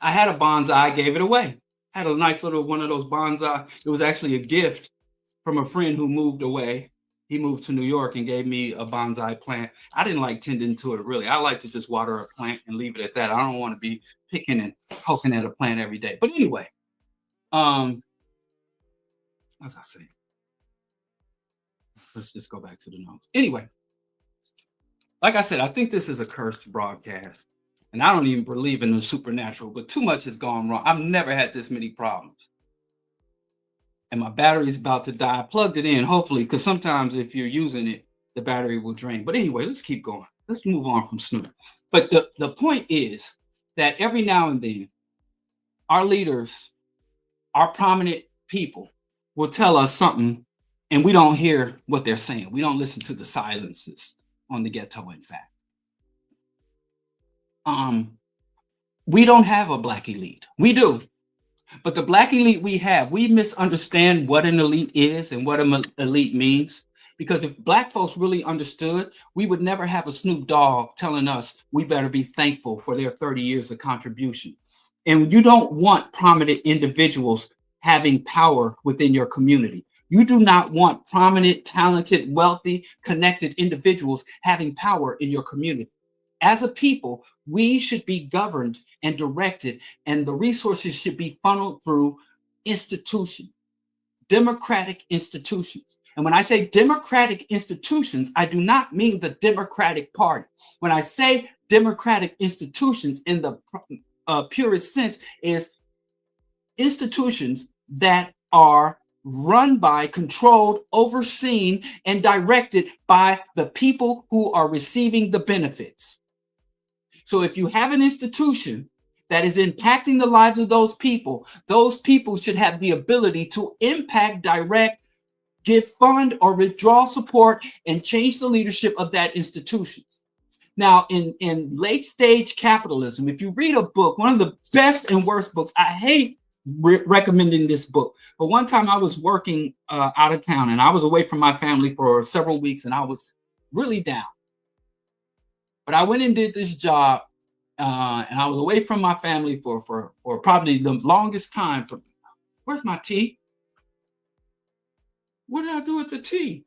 B: I had a bonsai, I gave it away. I had a nice little one of those bonsai. It was actually a gift from a friend who moved away. He moved to New York and gave me a bonsai plant. I didn't like tending to it really. I like to just water a plant and leave it at that. I don't want to be picking and poking at a plant every day. But anyway, as I say, let's just go back to the notes. Anyway, like I said, I think this is a cursed broadcast. And I don't even believe in the supernatural, but too much has gone wrong. I've never had this many problems. And my battery's about to die. I plugged it in, hopefully, because sometimes if you're using it, the battery will drain. But anyway, let's keep going. Let's move on from Snoop. But the point is that every now and then, our leaders, our prominent people will tell us something, and we don't hear what they're saying. We don't listen to the silences on the ghetto, in fact. We don't have a black elite. We do. But the black elite we have, we misunderstand what an elite is and what an elite means. Because if black folks really understood, we would never have a Snoop Dogg telling us we better be thankful for their 30 years of contribution. And you don't want prominent individuals having power within your community. You do not want prominent, talented, wealthy, connected individuals having power in your community. As a people, we should be governed and directed, and the resources should be funneled through institutions, democratic institutions. And when I say democratic institutions, I do not mean the Democratic Party. When I say democratic institutions in the purest sense, is institutions that are run by, controlled, overseen, and directed by the people who are receiving the benefits. So if you have an institution that is impacting the lives of those people should have the ability to impact, direct, give fund or withdraw support, and change the leadership of that institution. Now, in late stage capitalism, if you read a book, one of the best and worst books, I hate recommending this book, but one time I was working out of town and I was away from my family for several weeks and I was really down. But I went and did this job, and I was away from my family for probably the longest time. Where's my tea? What did I do with the tea?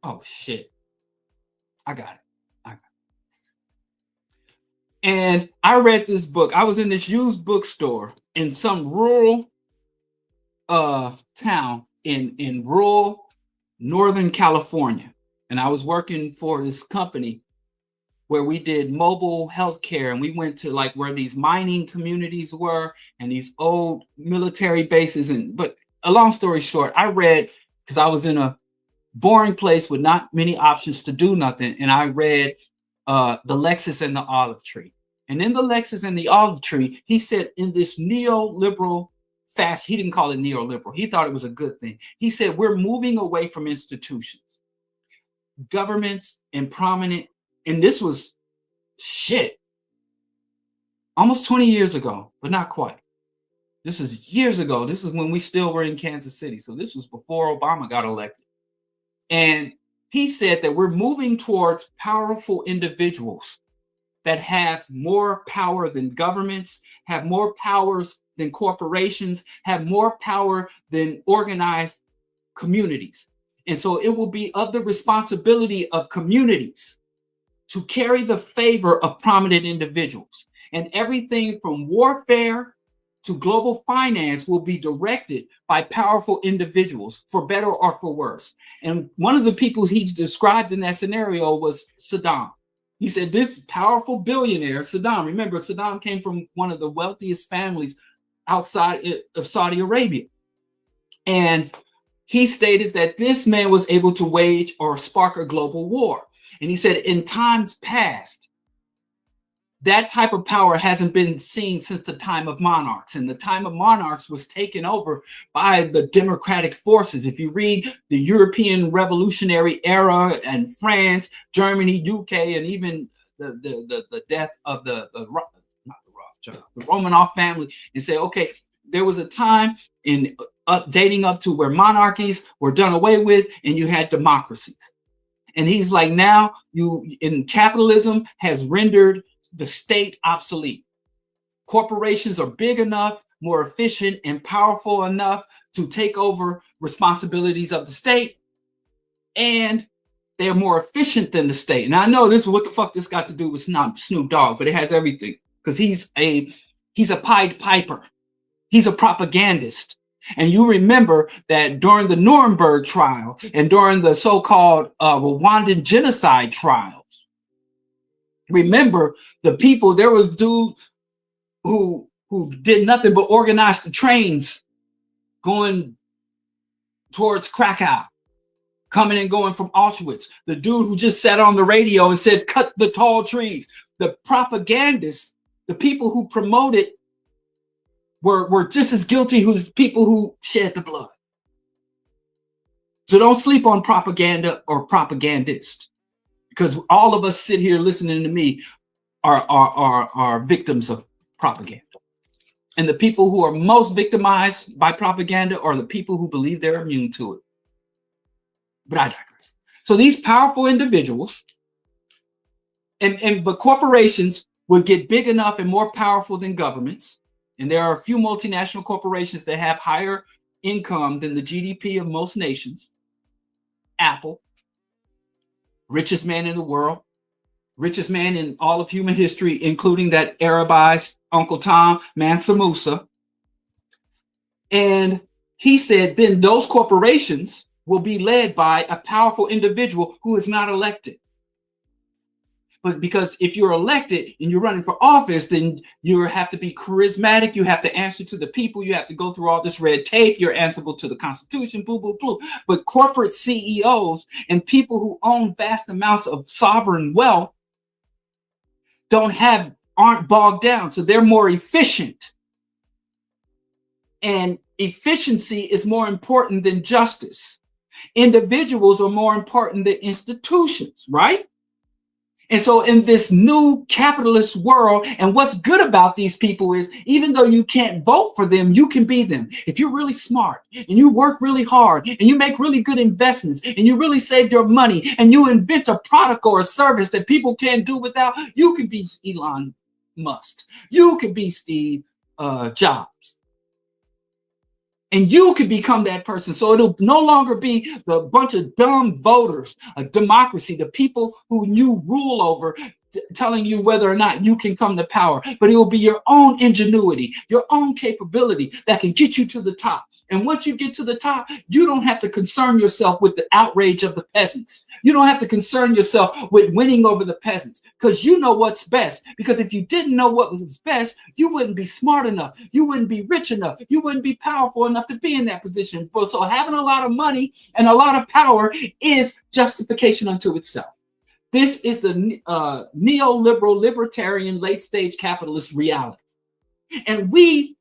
B: Oh, shit. I got it. And I read this book. I was in this used bookstore in some rural town in rural Northern California. And I was working for this company. where we did mobile healthcare, and we went to like where these mining communities were and these old military bases. And but a long story short, I read because I was in a boring place with not many options to do nothing, and I read the Lexus and the Olive Tree. And in the Lexus and the Olive Tree, he said in this neoliberal fashion, he didn't call it neoliberal. He thought it was a good thing. He said, we're moving away from institutions, governments, and prominent. And this was shit, almost 20 years ago, but not quite. This is years ago. This is when we still were in Kansas City. So this was before Obama got elected. And he said that we're moving towards powerful individuals that have more power than governments, have more powers than corporations, have more power than organized communities. And so it will be of the responsibility of communities to carry the favor of prominent individuals. And everything from warfare to global finance will be directed by powerful individuals, for better or for worse. And one of the people he described in that scenario was Saddam. He said this powerful billionaire, Saddam, remember, Saddam came from one of the wealthiest families outside of Saudi Arabia. And he stated that this man was able to wage or spark a global war. And he said in times past, that type of power hasn't been seen since the time of monarchs. And the time of monarchs was taken over by the democratic forces. If you read the European Revolutionary Era and France, Germany, UK, and even the death of the Romanov family, and say, okay, there was a time in dating up to where monarchies were done away with and you had democracies. And he's like, now capitalism has rendered the state obsolete. Corporations are big enough, more efficient, and powerful enough to take over responsibilities of the state, and they're more efficient than the state. And I know this is what the fuck this got to do with Snoop Dogg, but it has everything, because he's a Pied Piper. He's a propagandist. And you remember that during the Nuremberg trial and during the so-called Rwandan genocide trials, remember the people, there was dudes who did nothing but organize the trains going towards Krakow, coming and going from Auschwitz. The dude who just sat on the radio and said, cut the tall trees. The propagandists, the people who promoted were just as guilty as people who shed the blood. So don't sleep on propaganda or propagandists, because all of us sit here listening to me are victims of propaganda. And the people who are most victimized by propaganda are the people who believe they're immune to it. But I digress. So these powerful individuals but corporations would get big enough and more powerful than governments. And there are a few multinational corporations that have higher income than the GDP of most nations. Apple, richest man in the world, richest man in all of human history, including that Arabized Uncle Tom, Mansa Musa. And he said then those corporations will be led by a powerful individual who is not elected. But because if you're elected and you're running for office, then you have to be charismatic. You have to answer to the people. You have to go through all this red tape. You're answerable to the Constitution, boo, boo, boo. But corporate CEOs and people who own vast amounts of sovereign wealth aren't bogged down. So they're more efficient. And efficiency is more important than justice. Individuals are more important than institutions, right? And so in this new capitalist world, and what's good about these people is even though you can't vote for them, you can be them. If you're really smart and you work really hard and you make really good investments and you really save your money and you invent a product or a service that people can't do without, you can be Elon Musk. You can be Steve Jobs. And you could become that person. So it'll no longer be the bunch of dumb voters, a democracy, the people who you rule over telling you whether or not you can come to power, but it will be your own ingenuity, your own capability that can get you to the top. And once you get to the top, you don't have to concern yourself with the outrage of the peasants. You don't have to concern yourself with winning over the peasants, because you know what's best. Because if you didn't know what was best, you wouldn't be smart enough. You wouldn't be rich enough. You wouldn't be powerful enough to be in that position. But so having a lot of money and a lot of power is justification unto itself. This is the neoliberal, libertarian, late-stage capitalist reality. And we,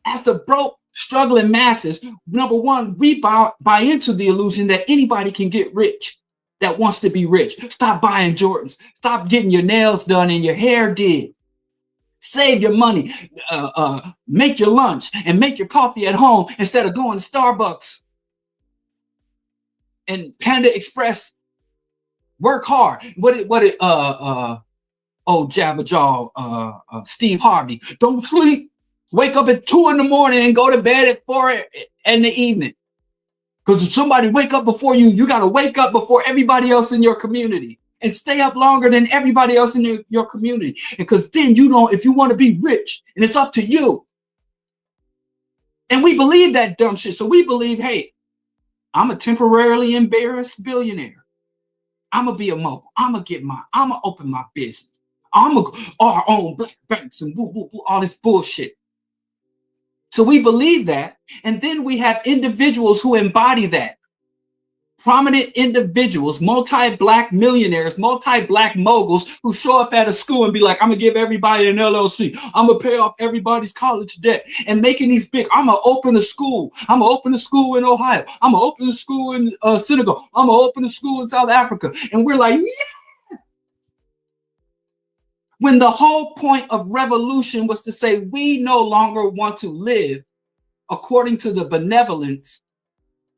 B: as the broke, struggling masses, number one, we buy into the illusion that anybody can get rich that wants to be rich. Stop buying Jordans. Stop getting your nails done and your hair did. Save your money. Make your lunch and make your coffee at home instead of going to Starbucks and Panda Express. Work hard. Jabba Jaw, Steve Harvey. Don't sleep. Wake up at 2 a.m. and go to bed at 4 in the evening. Because if somebody wake up before you, you got to wake up before everybody else in your community and stay up longer than everybody else in your community. Because then you don't, if you want to be rich, and it's up to you. And we believe that dumb shit. So we believe, hey, I'm a temporarily embarrassed billionaire. I'm going to be a mogul. I'm going to get mine. I'm going to open my business. I'm going to our own black banks and all this bullshit. So we believe that. And then we have individuals who embody that. Prominent individuals, multi-black millionaires, multi-black moguls who show up at a school and be like, I'm going to give everybody an LLC. I'm going to pay off everybody's college debt, and making these big. I'm going to open a school. I'm going to open a school in Ohio. I'm going to open a school in Senegal. I'm going to open a school in South Africa. And we're like, yeah. When the whole point of revolution was to say we no longer want to live according to the benevolence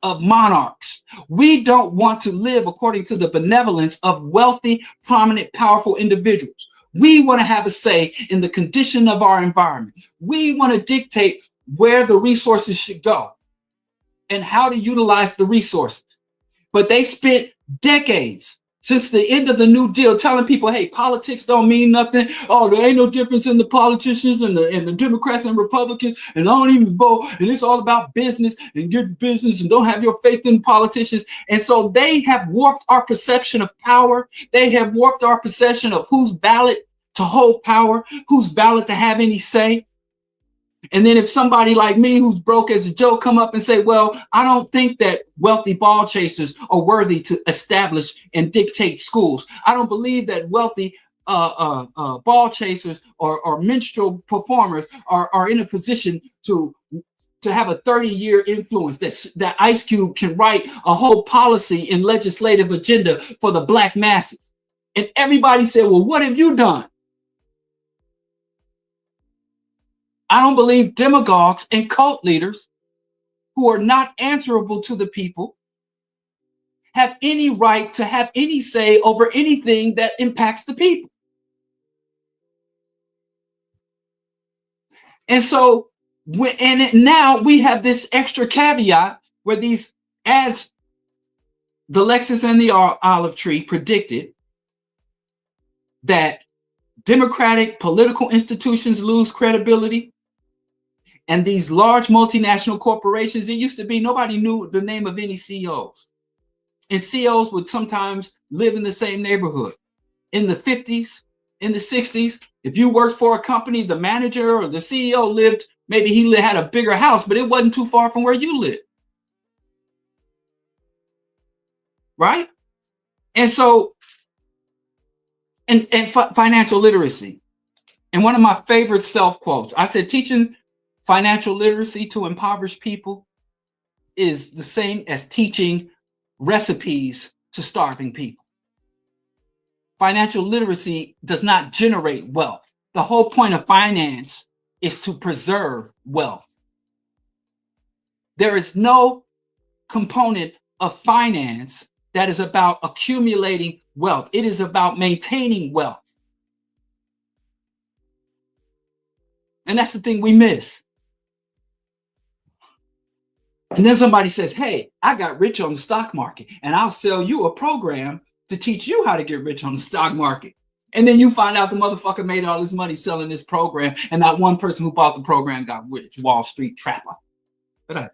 B: of monarchs. We don't want to live according to the benevolence of wealthy, prominent, powerful individuals. We want to have a say in the condition of our environment. We want to dictate where the resources should go and how to utilize the resources. But they spent decades since the end of the New Deal telling people, hey, politics don't mean nothing. Oh, there ain't no difference in the politicians and the Democrats and Republicans, and I don't even vote. And it's all about business and good business, and don't have your faith in politicians. And so they have warped our perception of power. They have warped our perception of who's valid to hold power, who's valid to have any say. And then if somebody like me who's broke as a joke come up and say, well, I don't think that wealthy ball chasers are worthy to establish and dictate schools. I don't believe that wealthy ball chasers or minstrel performers are in a position to have a 30-year influence, that Ice Cube can write a whole policy and legislative agenda for the black masses. And everybody said, well, what have you done? I don't believe demagogues and cult leaders who are not answerable to the people have any right to have any say over anything that impacts the people. And so, now we have this extra caveat where these, as the Lexus and the olive tree predicted, that democratic political institutions lose credibility. And these large multinational corporations, it used to be nobody knew the name of any CEOs. And CEOs would sometimes live in the same neighborhood. In the 50s, in the 60s, if you worked for a company, the manager or the CEO lived, maybe he had a bigger house, but it wasn't too far from where you lived. Right? And so, and financial literacy. And one of my favorite self-quotes, I said, teaching financial literacy to impoverished people is the same as teaching recipes to starving people. Financial literacy does not generate wealth. The whole point of finance is to preserve wealth. There is no component of finance that is about accumulating wealth. It is about maintaining wealth. And that's the thing we miss. And then somebody says, hey, I got rich on the stock market, and I'll sell you a program to teach you how to get rich on the stock market. And then you find out the motherfucker made all this money selling this program, and not one person who bought the program got rich. Wall Street trapper. But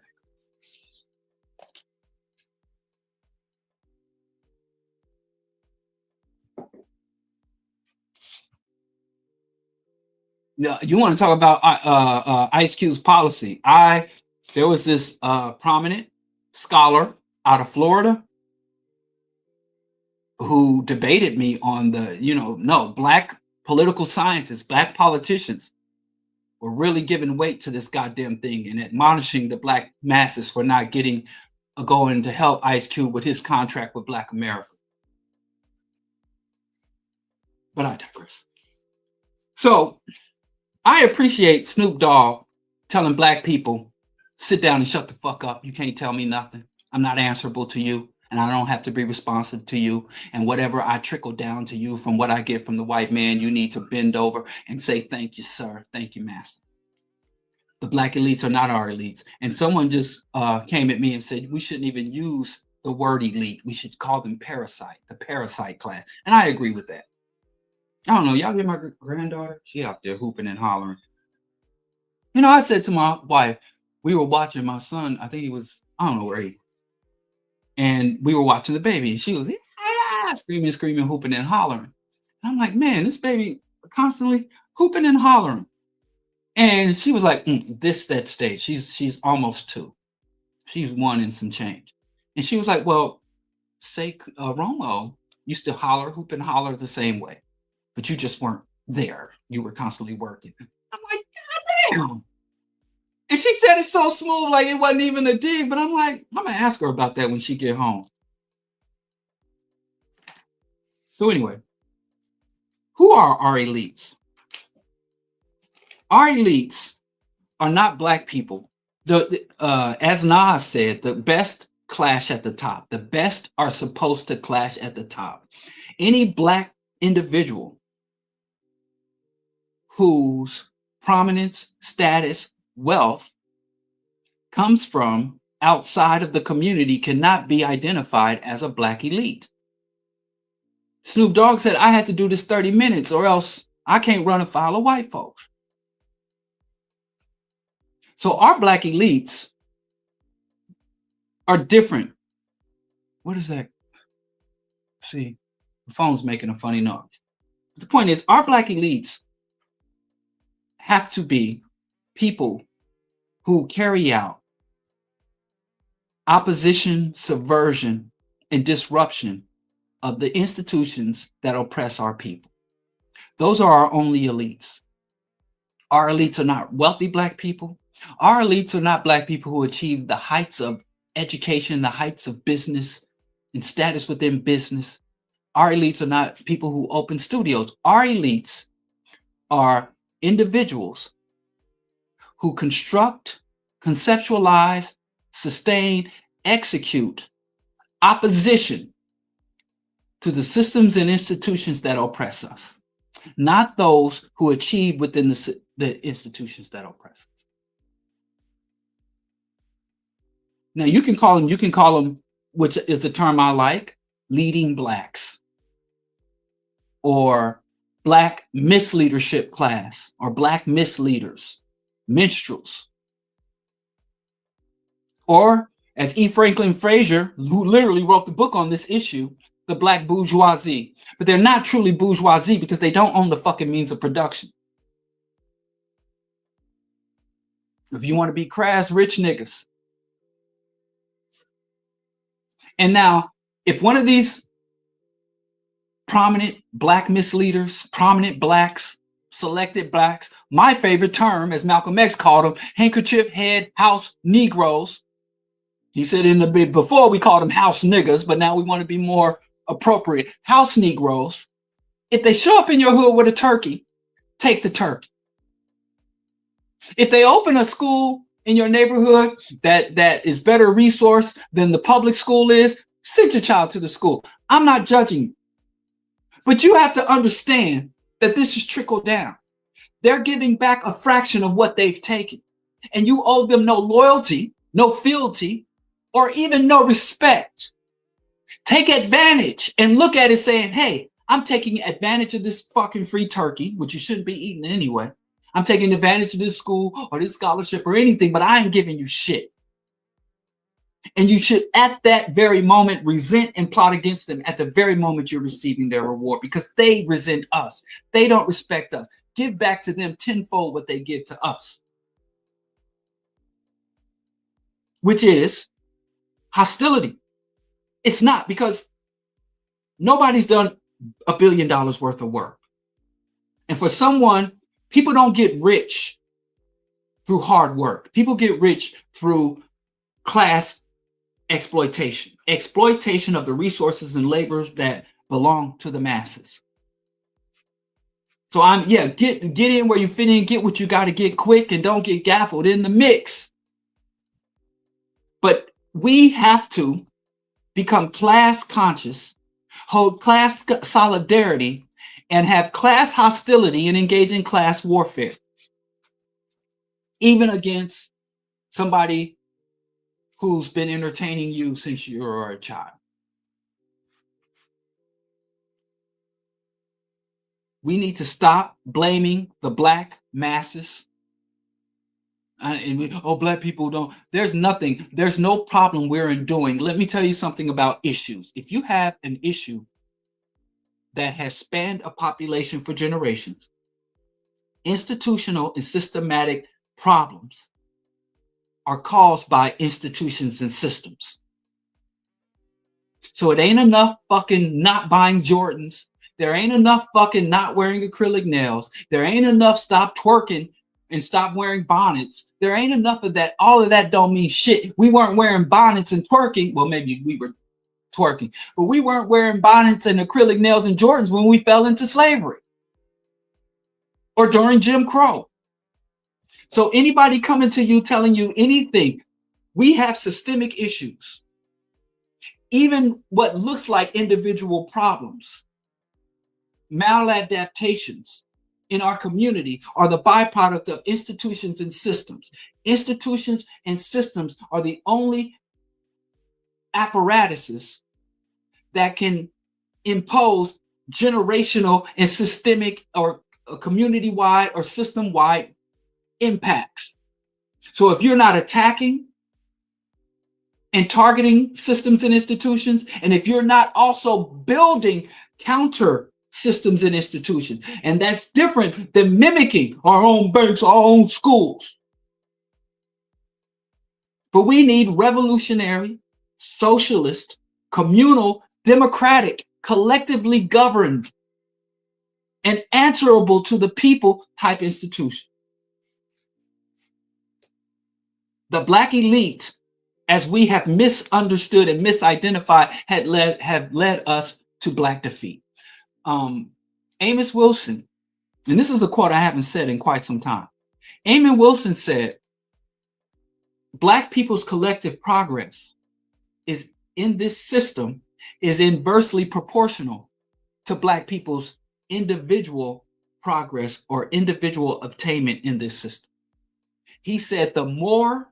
B: you want to talk about Ice Cube's policy? There was this prominent scholar out of Florida who debated me on black political scientists, black politicians were really giving weight to this goddamn thing and admonishing the black masses for not going to help Ice Cube with his contract with Black America. But I digress. So I appreciate Snoop Dogg telling black people, sit down and shut the fuck up. You can't tell me nothing. I'm not answerable to you, and I don't have to be responsive to you. And whatever I trickle down to you from what I get from the white man, you need to bend over and say, thank you, sir. Thank you, master. The black elites are not our elites. And someone just came at me and said, we shouldn't even use the word elite. We should call them parasite, the parasite class. And I agree with that. I don't know. Y'all get my granddaughter? She out there hooping and hollering. You know, I said to my wife, we were watching my son. I think he was, I don't know where he. And we were watching the baby. And she was screaming, hooping and hollering. And I'm like, man, this baby constantly hooping and hollering. And she was like, that stage. She's almost 2. She's 1 and some change. And she was like, well, say Romo used to hoop and holler the same way. But you just weren't there. You were constantly working. I'm like, God damn. And she said it so smooth, like it wasn't even a dig. But I'm like, I'm going to ask her about that when she get home. So anyway, who are our elites? Our elites are not black people. As Nas said, the best clash at the top. The best are supposed to clash at the top. Any black individual whose prominence, status, wealth comes from outside of the community cannot be identified as a black elite. Snoop Dogg said, I had to do this 30 minutes or else I can't run afoul of white folks. So our black elites are different. What is that? See, the phone's making a funny noise. The point is, our black elites have to be people who carry out opposition, subversion, and disruption of the institutions that oppress our people. Those are our only elites. Our elites are not wealthy black people. Our elites are not black people who achieve the heights of education, the heights of business and status within business. Our elites are not people who open studios. Our elites are individuals who construct, conceptualize, sustain, execute opposition to the systems and institutions that oppress us, not those who achieve within the institutions that oppress us. Now you can call them, which is the term I like, leading blacks, or black misleadership class, or black misleaders, minstrels, or as E. Franklin Frazier, who literally wrote the book on this issue, the black bourgeoisie. But they're not truly bourgeoisie because they don't own the fucking means of production. If you want to be crass, rich niggas. And now, if one of these prominent black misleaders, prominent blacks, selected blacks, my favorite term, as Malcolm X called them, handkerchief head house Negroes. He said before we called them house niggas, but now we want to be more appropriate. House Negroes. If they show up in your hood with a turkey, take the turkey. If they open a school in your neighborhood that is better resourced than the public school is, send your child to the school. I'm not judging you. But you have to understand that this is trickled down. They're giving back a fraction of what they've taken. And you owe them no loyalty, no fealty, or even no respect. Take advantage and look at it saying, hey, I'm taking advantage of this fucking free turkey, which you shouldn't be eating anyway. I'm taking advantage of this school or this scholarship or anything, but I ain't giving you shit. And you should, at that very moment, resent and plot against them at the very moment you're receiving their reward, because they resent us. They don't respect us. Give back to them tenfold what they give to us, which is hostility. It's not, because nobody's done $1 billion worth of work. And for someone, people don't get rich through hard work. People get rich through class exploitation of the resources and labors that belong to the masses. So get in where you fit in, get what you got to get quick, and don't get gaffled in the mix. But we have to become class conscious, hold class solidarity, and have class hostility and engage in class warfare, even against somebody who's been entertaining you since you were a child. We need to stop blaming the black masses. Black people don't. There's no problem we're in doing. Let me tell you something about issues. If you have an issue that has spanned a population for generations, institutional and systematic problems are caused by institutions and systems. So it ain't enough fucking not buying Jordans. There ain't enough fucking not wearing acrylic nails. There ain't enough stop twerking and stop wearing bonnets. There ain't enough of that. All of that don't mean shit. We weren't wearing bonnets and twerking. Well, maybe we were twerking, but we weren't wearing bonnets and acrylic nails and Jordans when we fell into slavery or during Jim Crow. So anybody coming to you telling you anything, we have systemic issues. Even what looks like individual problems, maladaptations in our community are the byproduct of institutions and systems. Institutions and systems are the only apparatuses that can impose generational and systemic or community-wide or system-wide impacts. So if you're not attacking and targeting systems and institutions, and if you're not also building counter systems and institutions, and that's different than mimicking our own banks, our own schools. But we need revolutionary, socialist, communal, democratic, collectively governed, and answerable to the people type institution. The Black elite, as we have misunderstood and misidentified, have led us to Black defeat. Amos Wilson, and this is a quote I haven't said in quite some time. Amos Wilson said, Black people's collective progress is in this system is inversely proportional to Black people's individual progress or individual obtainment in this system. He said the more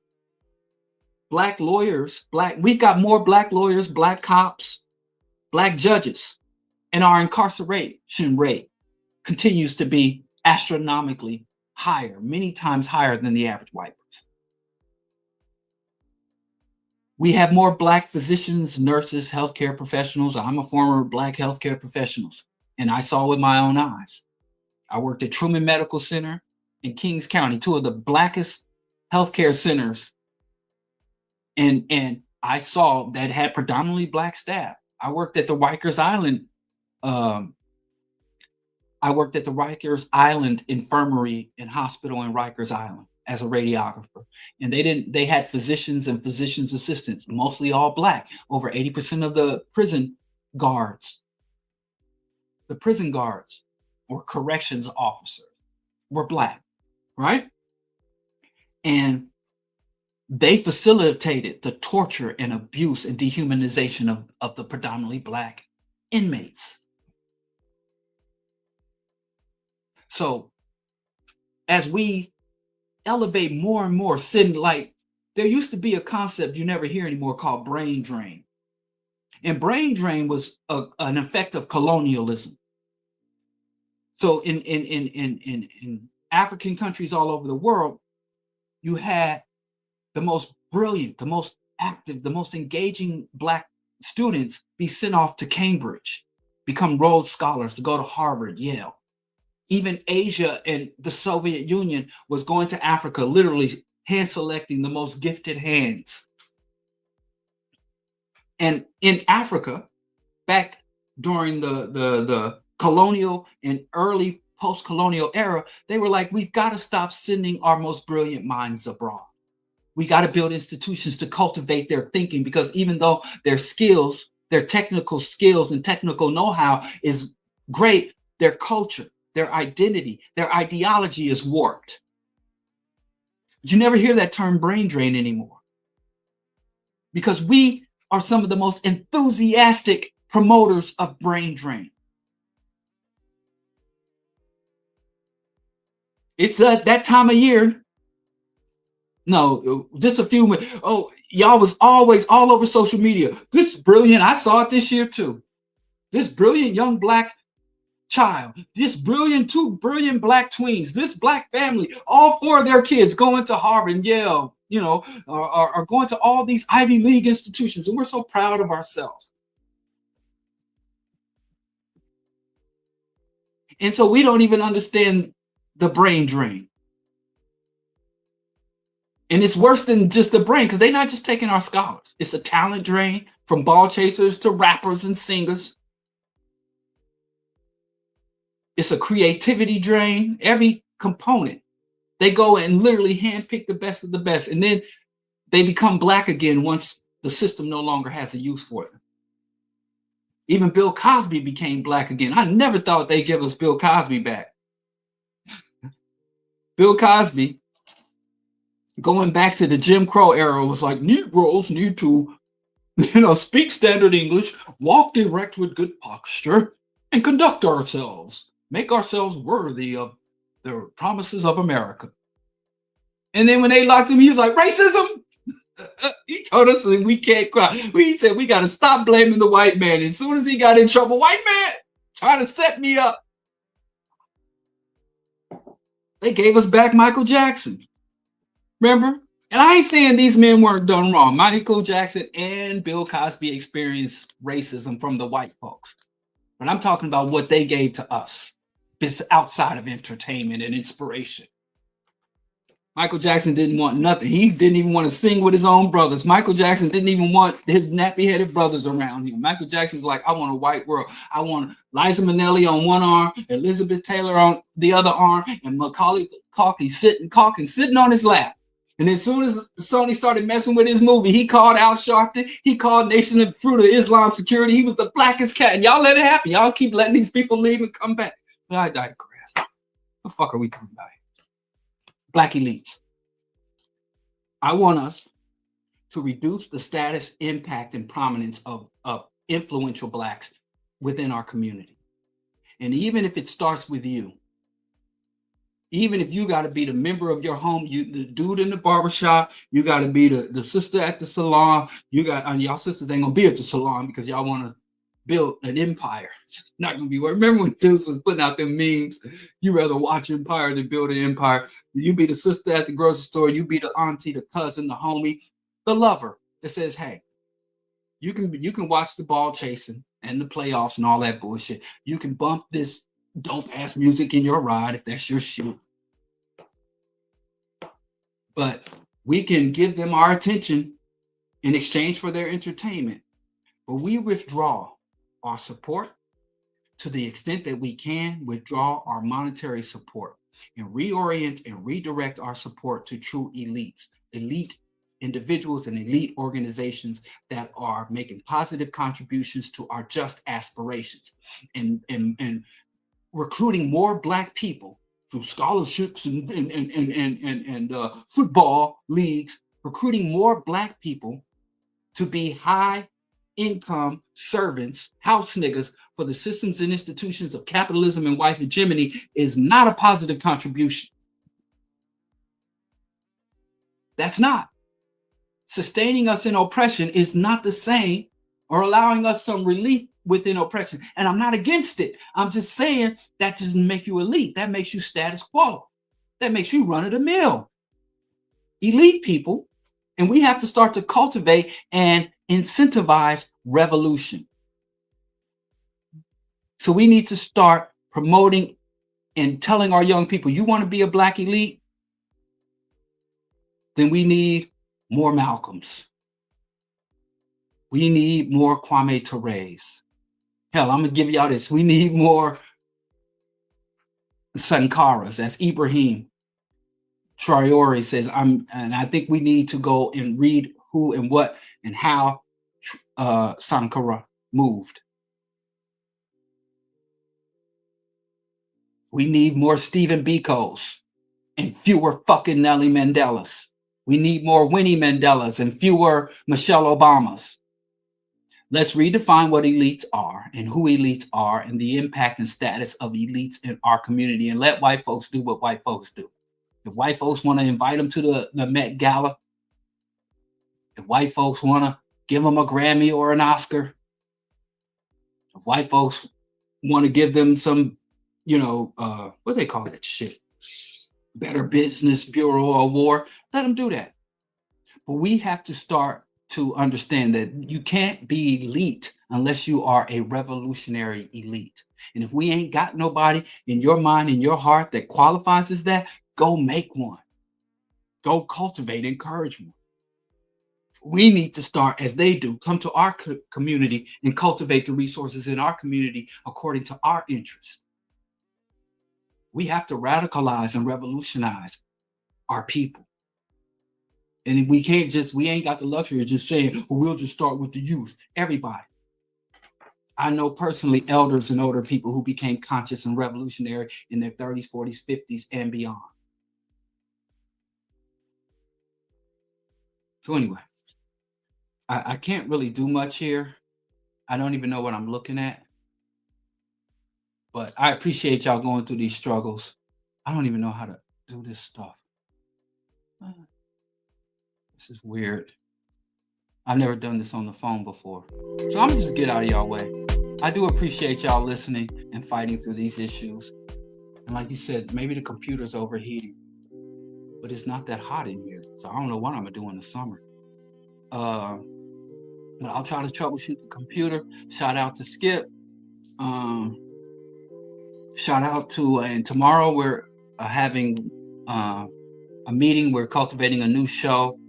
B: Black lawyers, we've got more Black lawyers, Black cops, Black judges, and our incarceration rate continues to be astronomically higher, many times higher than the average white person. We have more Black physicians, nurses, healthcare professionals. I'm a former Black healthcare professional, and I saw with my own eyes. I worked at Truman Medical Center in Kings County, two of the Blackest healthcare centers, and I saw that had predominantly Black staff. I worked at the Rikers Island. Infirmary and Hospital in Rikers Island as a radiographer, and they had physicians and physicians assistants, mostly all Black. Over 80% of the prison guards or corrections officers were Black, right? And they facilitated the torture and abuse and dehumanization of the predominantly Black inmates. So as we elevate more and more, there used to be a concept you never hear anymore called brain drain. And brain drain was an effect of colonialism. So in African countries all over the world, you had the most brilliant, the most active, the most engaging Black students be sent off to Cambridge, become Rhodes Scholars, to go to Harvard, Yale. Even Asia and the Soviet Union was going to Africa, literally hand selecting the most gifted hands. And in Africa, back during the colonial and early post-colonial era, they were like, we've got to stop sending our most brilliant minds abroad. We got to build institutions to cultivate their thinking, because even though their skills, their technical skills and technical know-how is great, their culture, their identity, their ideology is warped. You never hear that term brain drain anymore, because we are some of the most enthusiastic promoters of brain drain. It's that time of year. No, just a few minutes. Oh, y'all was always all over social media. This is brilliant. I saw it this year too. This brilliant young Black child, this two brilliant Black tweens, this Black family, all four of their kids going to Harvard and Yale, are going to all these Ivy League institutions, and we're so proud of ourselves. And so we don't even understand the brain drain. And it's worse than just the brain, because they're not just taking our scholars. It's a talent drain, from ball chasers to rappers and singers. It's a creativity drain. Every component. They go and literally handpick the best of the best. And then they become Black again once the system no longer has a use for them. Even Bill Cosby became Black again. I never thought they'd give us Bill Cosby back. Bill Cosby, going back to the Jim Crow era, was like, Negroes need to, speak standard English, walk erect with good posture, and conduct ourselves, make ourselves worthy of the promises of America. And then when they locked him, he was like, racism. He told us that we can't cry. He said we got to stop blaming the white man. As soon as he got in trouble, white man trying to set me up. They gave us back Michael Jackson. Remember? And I ain't saying these men weren't done wrong. Michael Jackson and Bill Cosby experienced racism from the white folks. But I'm talking about what they gave to us. It's outside of entertainment and inspiration. Michael Jackson didn't want nothing. He didn't even want to sing with his own brothers. Michael Jackson didn't even want his nappy-headed brothers around him. Michael Jackson was like, I want a white world. I want Liza Minnelli on one arm, Elizabeth Taylor on the other arm, and Macaulay Culkin sitting on his lap. And as soon as Sony started messing with his movie, he called Al Sharpton. He called Nation of Fruit of Islam Security. He was the blackest cat. And y'all let it happen. Y'all keep letting these people leave and come back. But I digress. What the fuck are we talking about? Black elites. I want us to reduce the status, impact, and prominence of influential Blacks within our community. And even if it starts with you, even if you got to be the member of your home, the dude in the barbershop, you got to be the sister at the salon, y'all sisters ain't gonna be at the salon because y'all want to build an empire. It's not gonna be what. Remember when dudes was putting out them memes? You rather watch Empire than build an empire. You be the sister at the grocery store, you be the auntie, the cousin, the homie, the lover that says, hey, you can watch the ball chasing and the playoffs and all that bullshit. You can bump this dope ass music in your ride if that's your shit. But we can give them our attention in exchange for their entertainment. But we withdraw our support to the extent that we can, withdraw our monetary support and reorient and redirect our support to true elites, elite individuals and elite organizations that are making positive contributions to our just aspirations and recruiting more Black people through scholarships and football leagues, recruiting more Black people to be high income servants, house niggas for the systems and institutions of capitalism and white hegemony is not a positive contribution. That's not. Sustaining us in oppression is not the same, or allowing us some relief within oppression. And I'm not against it. I'm just saying that doesn't make you elite. That makes you status quo. That makes you run of the mill. Elite people. And we have to start to cultivate and incentivize revolution. So we need to start promoting and telling our young people, you want to be a Black elite? Then we need more Malcolms. We need more Kwame Ture's. Hell, I'm going to give y'all this. We need more Sankaras. That's Ibrahim Traore says, and I think we need to go and read who and what and how Sankara moved. We need more Stephen Bikos and fewer fucking Nelly Mandelas. We need more Winnie Mandelas and fewer Michelle Obamas. Let's redefine what elites are and who elites are and the impact and status of elites in our community, and let white folks do what white folks do. If white folks want to invite them to the Met Gala, if white folks want to give them a Grammy or an Oscar, if white folks want to give them some, what they call that shit? Better Business Bureau Award, let them do that. But we have to start to understand that you can't be elite unless you are a revolutionary elite. And if we ain't got nobody in your mind, in your heart that qualifies as that, go make one. Go cultivate, encourage one. We need to start as they do, come to our community and cultivate the resources in our community according to our interests. We have to radicalize and revolutionize our people. And we ain't got the luxury of just saying, well, we'll just start with the youth. Everybody. I know personally elders and older people who became conscious and revolutionary in their 30s, 40s, 50s, and beyond. So anyway, I can't really do much here. I don't even know what I'm looking at. But I appreciate y'all going through these struggles. I don't even know how to do this stuff. This is weird. I've never done this on the phone before. So I'm just get out of y'all way. I do appreciate y'all listening and fighting through these issues. And like you said, maybe the computer's overheating. But it's not that hot in here. So I don't know what I'm going to do in the summer. But I'll try to troubleshoot the computer. Shout out to Skip. Shout out to, and tomorrow we're having a meeting. We're cultivating a new show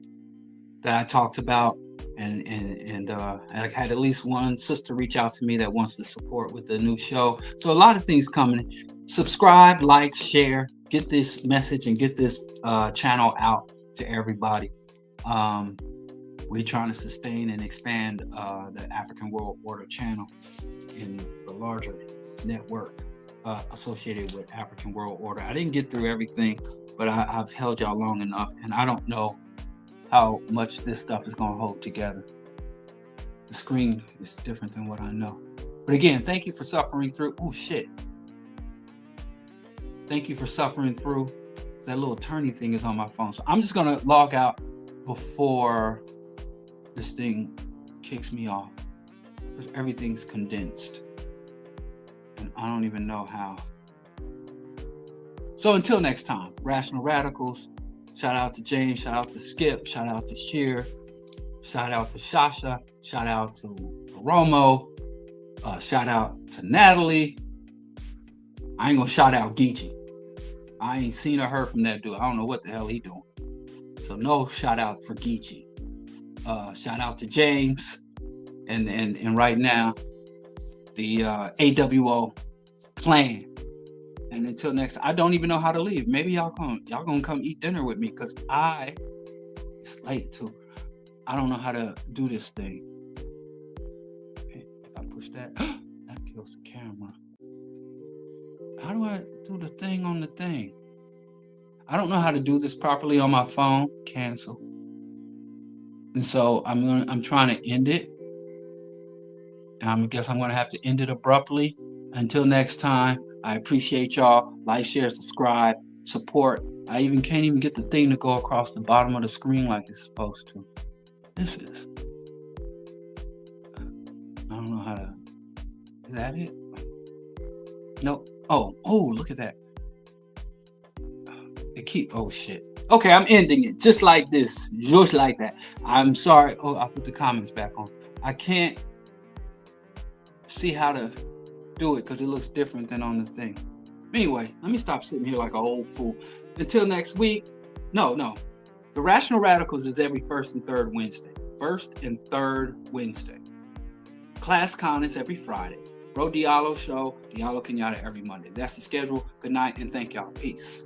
B: that I talked about, and I had at least one sister reach out to me that wants to support with the new show. So a lot of things coming. Subscribe, like, share, get this message and get this channel out to everybody. We're trying to sustain and expand the African World Order channel in the larger network associated with African World Order. I didn't get through everything, but I've held y'all long enough, and I don't know how much this stuff is going to hold together. The screen is different than what I know. But again, thank you for suffering through. Oh, shit. Thank you for suffering through. That little turny thing is on my phone. So I'm just going to log out before this thing kicks me off, because everything's condensed. And I don't even know how. So until next time, Rational Radicals. Shout out to James, shout out to Skip, shout out to Sheer, shout out to Shasha, shout out to Romo, shout out to Natalie. I ain't gonna shout out Geechee. I ain't seen or heard from that dude. I don't know what the hell he doing. So no shout out for Geechee. Shout out to James, and right now the AWO clan. And until next time, I don't even know how to leave. Maybe y'all gonna come eat dinner with me, because it's late too. I don't know how to do this thing. Okay, if I push that, that kills the camera. How do I do the thing on the thing? I don't know how to do this properly on my phone. Cancel. And so I'm trying to end it. And I guess I'm gonna have to end it abruptly. Until next time, I appreciate y'all. Like, share, subscribe, support. I can't even get the thing to go across the bottom of the screen like it's supposed to. I don't know how to Is that it? No. Oh, look at that. Oh shit. Okay, I'm ending it just like this. Just like that. I'm sorry. Oh, I'll put the comments back on. I can't see how to do it because it looks different than on the thing. Anyway, let me stop sitting here like an old fool. Until next week. No. The Rational Radicals is every first and third Wednesday. First and third Wednesday. Class Con is every Friday. Bro Diallo Show, Diallo Kenyatta every Monday. That's the schedule. Good night and thank y'all. Peace.